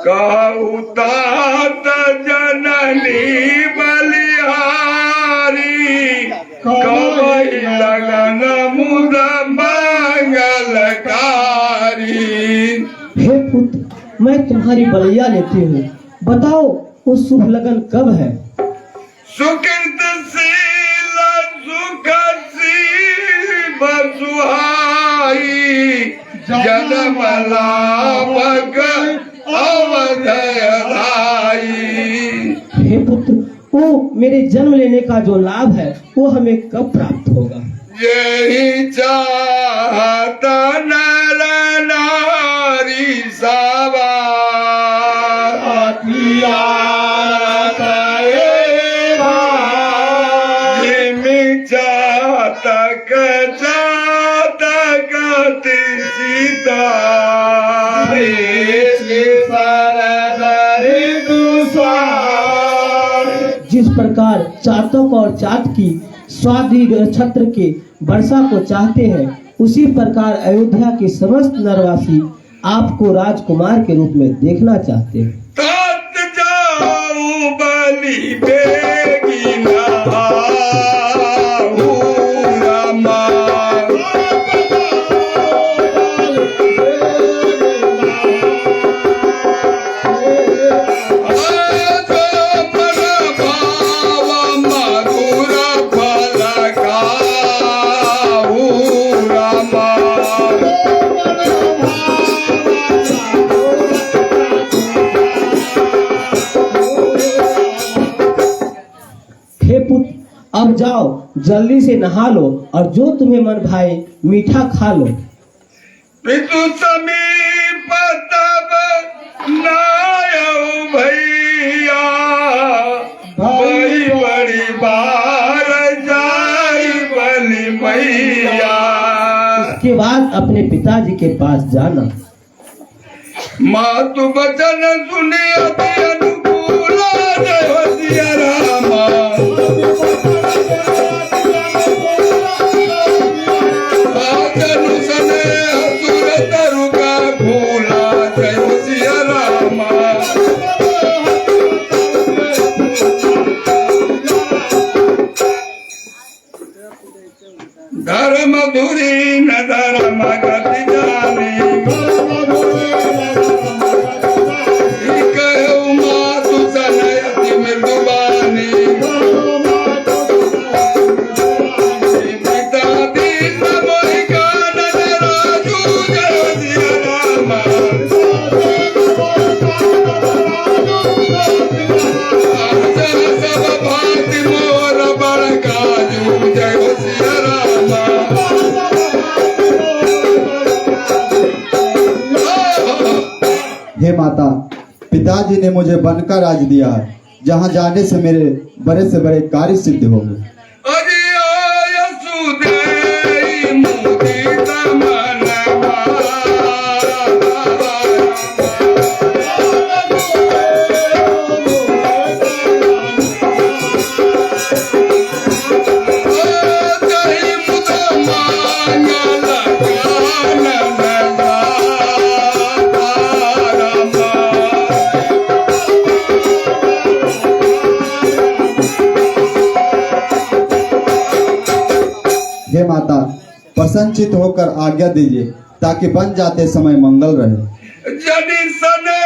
कहूतात जननी बलिहारी कवई लगन मुद मंगलकारी। हे पुत्र, मैं तुम्हारी बलैया लेती हूँ। बताओ वो शुभ लगन कब है? सुकृतशील सुखशील बसुहाई जन्म लाभक अवधराई। हे पुत्र, वो मेरे जन्म लेने का जो लाभ है वो हमें कब प्राप्त होगा? यही चाहत नर नारी सवा प्रकार चातक और चात की स्वाधि छत्र के वर्षा को चाहते हैं, उसी प्रकार अयोध्या के समस्त नरवासी आपको राजकुमार के रूप में देखना चाहते हैं। तात जाऊं बलि बेगी ना आहू रामा। हे पुत्र, अब जाओ जल्दी से नहा लो और जो तुम्हें मन भाए मीठा खा लो। पितु समीप तब नायऊ भैया, बड़ी बड़ी बार जाई बलि मैया। उसके बाद अपने पिताजी के पास जाना। मातु बचन सुने अति अनुकूल, जय हो सिया रामा। साजनु सने असुर तरु का फूला, जय हो सिया रामा। धर्म धुरी न धर्म गति जानी, हे माता, पिताजी ने मुझे वन का राज दिया है, जहाँ जाने से मेरे बड़े से बड़े कार्य सिद्ध होंगे। हे माता, प्रसन्नचित होकर आज्ञा दीजिए ताकि बन जाते समय मंगल रहे। जनि सने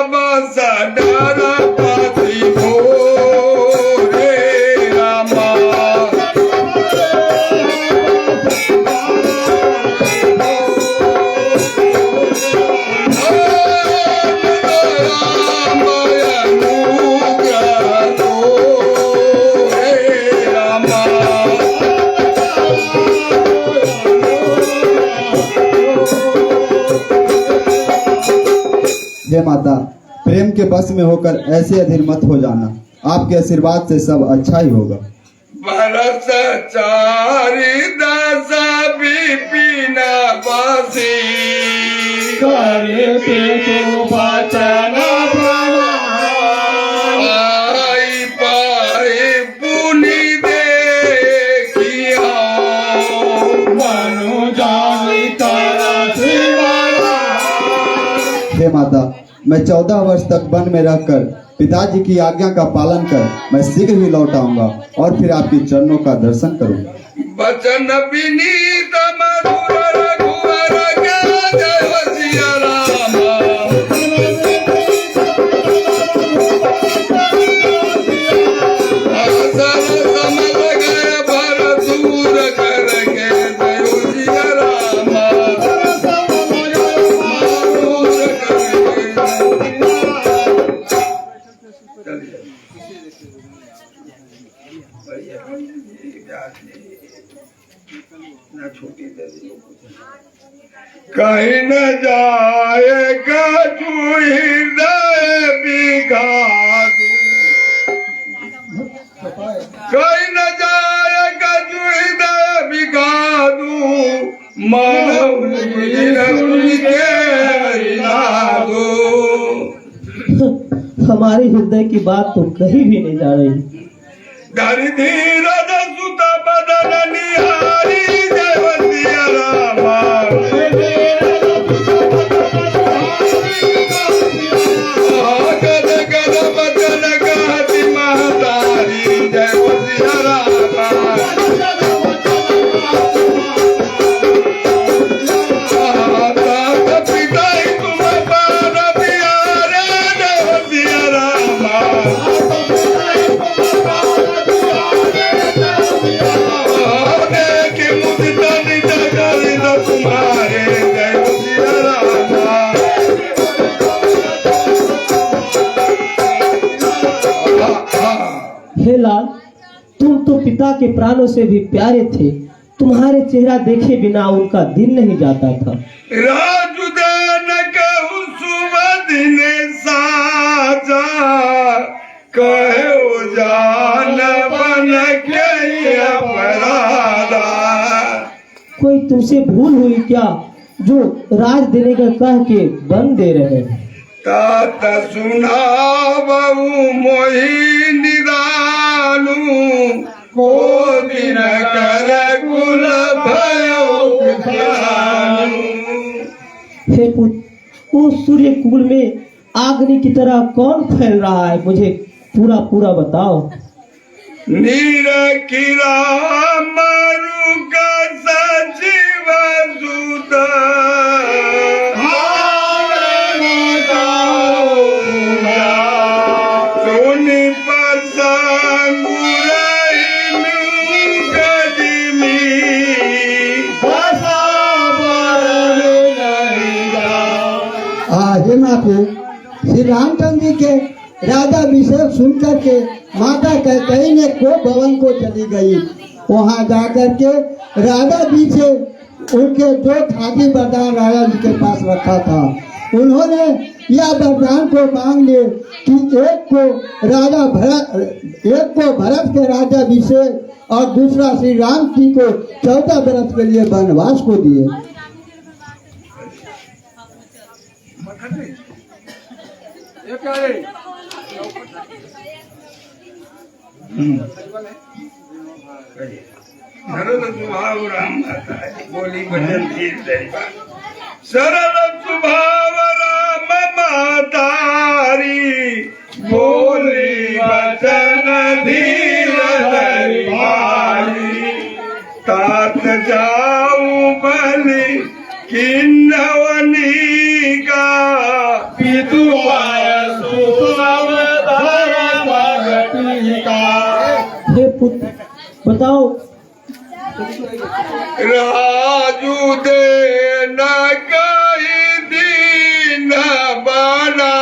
बस डरा पति हो रे रामा। हे माता, प्रेम के बस में होकर ऐसे अधीर मत हो जाना, आपके आशीर्वाद से सब अच्छा ही होगा। बरस चारि दस विपिन बसी, आई पाई पुनि देखियो, मनु जानी तारा हे माता, मैं 14 वर्ष तक वन में रहकर पिताजी की आज्ञा का पालन कर मैं शीघ्र ही लौट आऊंगा और फिर आपकी चरणों का दर्शन करूंगा। बचन विनीत मधुर रघुवर के, जय हो सिया रामा। असल समझ गए भर दूर करके, जय हो सिया रामा। कहीं न जाएगा तू हृदय बिगाड़ू, कहीं न जाएगा तू हृदय बिगाड़ू, मन के हरिला दो। तुम्हारे हृदय की बात तो कहीं भी नहीं जा रही। धरि धीरज सुत बदन निहारी जयवतिया रामा गद गद बचन कहती महतारी जयवतिया रामा तात पिता तुम पार प्यारे जयवतिया रामा देखे मुझ तन जगल तुम्हारे जयवतिया रामा हे लाल, तुम तो पिता के प्राणों से भी प्यारे थे। तुम्हारे चेहरा देखे बिना उनका दिन नहीं जाता था। राजुदान कहु सुमदिन साजा कहो जान बन के अपराधा कोई तुमसे भूल हुई क्या जो राज देने का कह के बन दे रहे हैं? तात सुना बहु मोहि निरालू को दिन कर कुल भयो ज्ञानू हे पुत्र, उस सूर्य कुल में आग्नि की तरह कौन फैल रहा है? मुझे पूरा पूरा बताओ। नीर किरा मरु का सजीव सुत सोनी पर हे माते, श्री रामचंद्र जी के राजा अभिषेक सुनकर के माता कैकेयी ने को भवन को चली गई। वहां जाकर के राजा जी से उनके दो खादी वरदान राजा जी के पास रखा था। उन्होंने यह वरदान को मांग लिए कि एक को भरत के राजा अभिषेक और दूसरा श्री राम जी को 14 वर्ष के लिए वनवास को दिए। सरल स्वभाव राम बोली भजन की सरल स्वभाव राम मातारी बोली वचन धीर धरि भारी तात जाऊ बलि किन्नवनी का पितु हे पुत्र, बताओ। राजू दे न कही दीन बना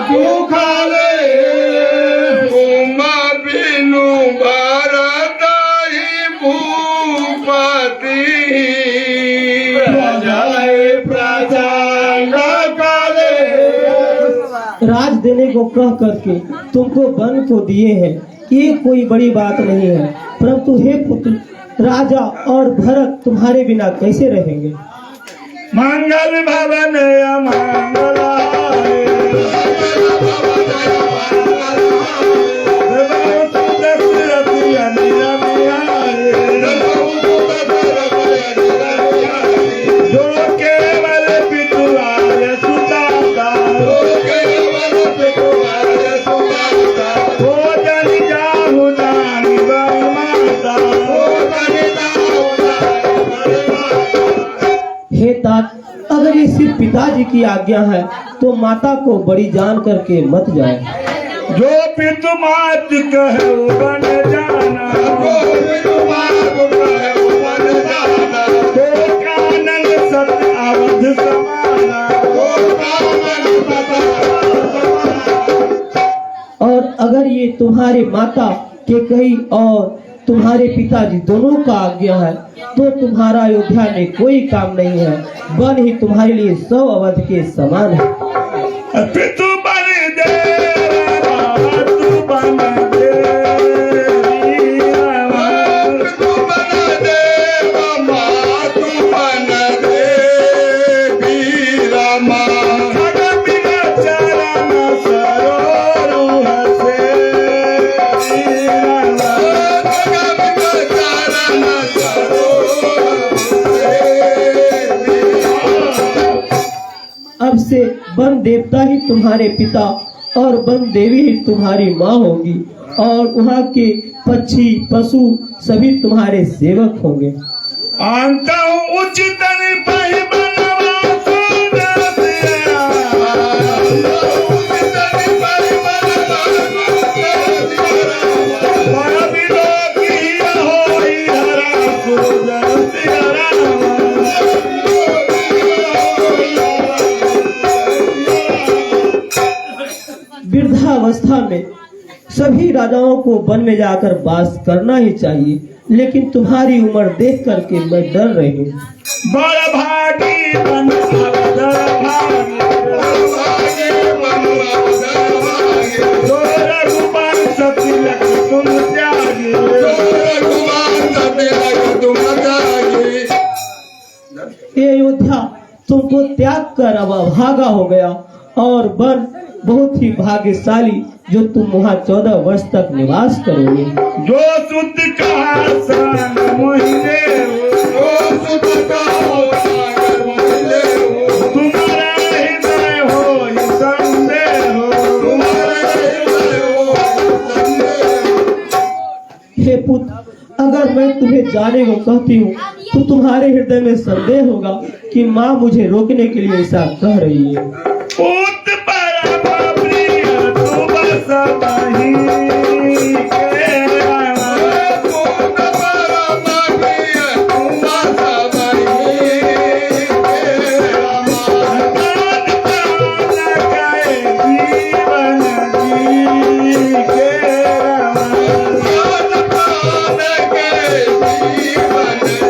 दुख तुम बिनु भरत ही भूपति राज देने को कह करके तुमको वन को दिए हैं, ये कोई बड़ी बात नहीं है। परंतु हे पुत्र, राजा और भरत तुम्हारे बिना कैसे रहेंगे? मंगल भवन अमंगलाय दशरथी अनिरमियाय जो केवल पितुआय सुदाता भोजन जाहु दानी बड़ी माता। हे तात, अगर ये सिर्फ पिताजी की आज्ञा है तो माता को बड़ी जान करके मत जाए। जो पितु मात कहे बन जाना तो कानन सत अवध समाना। और अगर ये तुम्हारे माता के कही और तुम्हारे पिताजी दोनों का आज्ञा है तो तुम्हारा अयोध्या में कोई काम नहीं है। वन ही तुम्हारे लिए 100 अवध के समान है। पितु बन दे तू बन दे तू बन दे माँ तू बन दे वीरा जिससे वन देवता ही तुम्हारे पिता और वन देवी ही तुम्हारी माँ होगी और वहाँ के पक्षी पशु सभी तुम्हारे सेवक होंगे। अंत उचित वृद्धावस्था में सभी राजाओं को वन में जाकर वास करना ही चाहिए, लेकिन तुम्हारी उम्र देख करके मैं डर रही हूँ। बड़ भागी ये अयोध्या तुमको त्याग कर अब भागा हो गया और वन बहुत ही भाग्यशाली जो तुम वहाँ 14 वर्ष तक निवास करोगे। जो सुत कहा सन मोहिने हो, जो सुत कहा मोहिने हो, तुम्हारा हृदय हो संदेह हो, तुम्हारा हृदय हो संदेह। हे पुत्र, अगर मैं तुम्हें जाने को कहती हूँ तो तुम्हारे हृदय में संदेह होगा कि माँ मुझे रोकने के लिए ऐसा कह रही है। पुत परम प्रिय तू बस नहीं के रामा, पुत परम प्रिय तू बस नहीं के रामा, प्राण प्राण गए जीवन जी के रामा, प्राण प्राण गए जीवन जी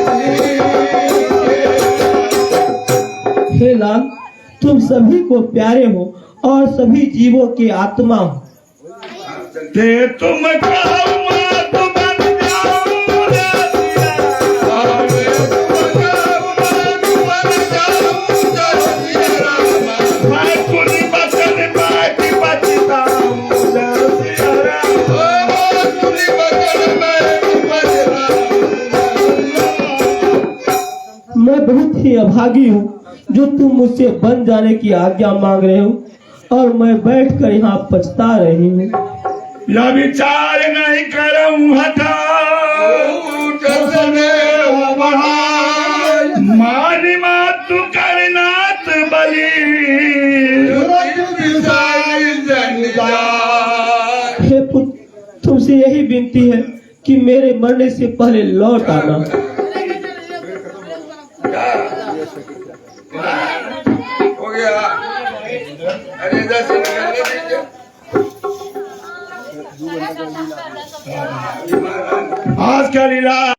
के। हे लाल, तुम सभी को प्यारे हो और सभी जीवों की आत्मा हो। ते तुम कहो माँ तो बन जाऊं रसिया, तुम कहो माँ तो बन जाऊं रसिया, मैं कुली बचन बाकी बचताऊं रसिया, मैं कुली बचन बाकी बचताऊं। मैं बहुत ही अभागी हूँ जो तुम मुझसे बन जाने की आज्ञा मांग रहे हो और मैं बैठकर यहाँ पछता रही हूँ। यह विचार नहीं करूं हटा मानी मातु करनाथ बलि, हे पुत्र, तुमसे यही विनती है कि मेरे मरने से पहले लौट आना। हो गया। अरे इधर से निकलने दीजिए। आज का लीला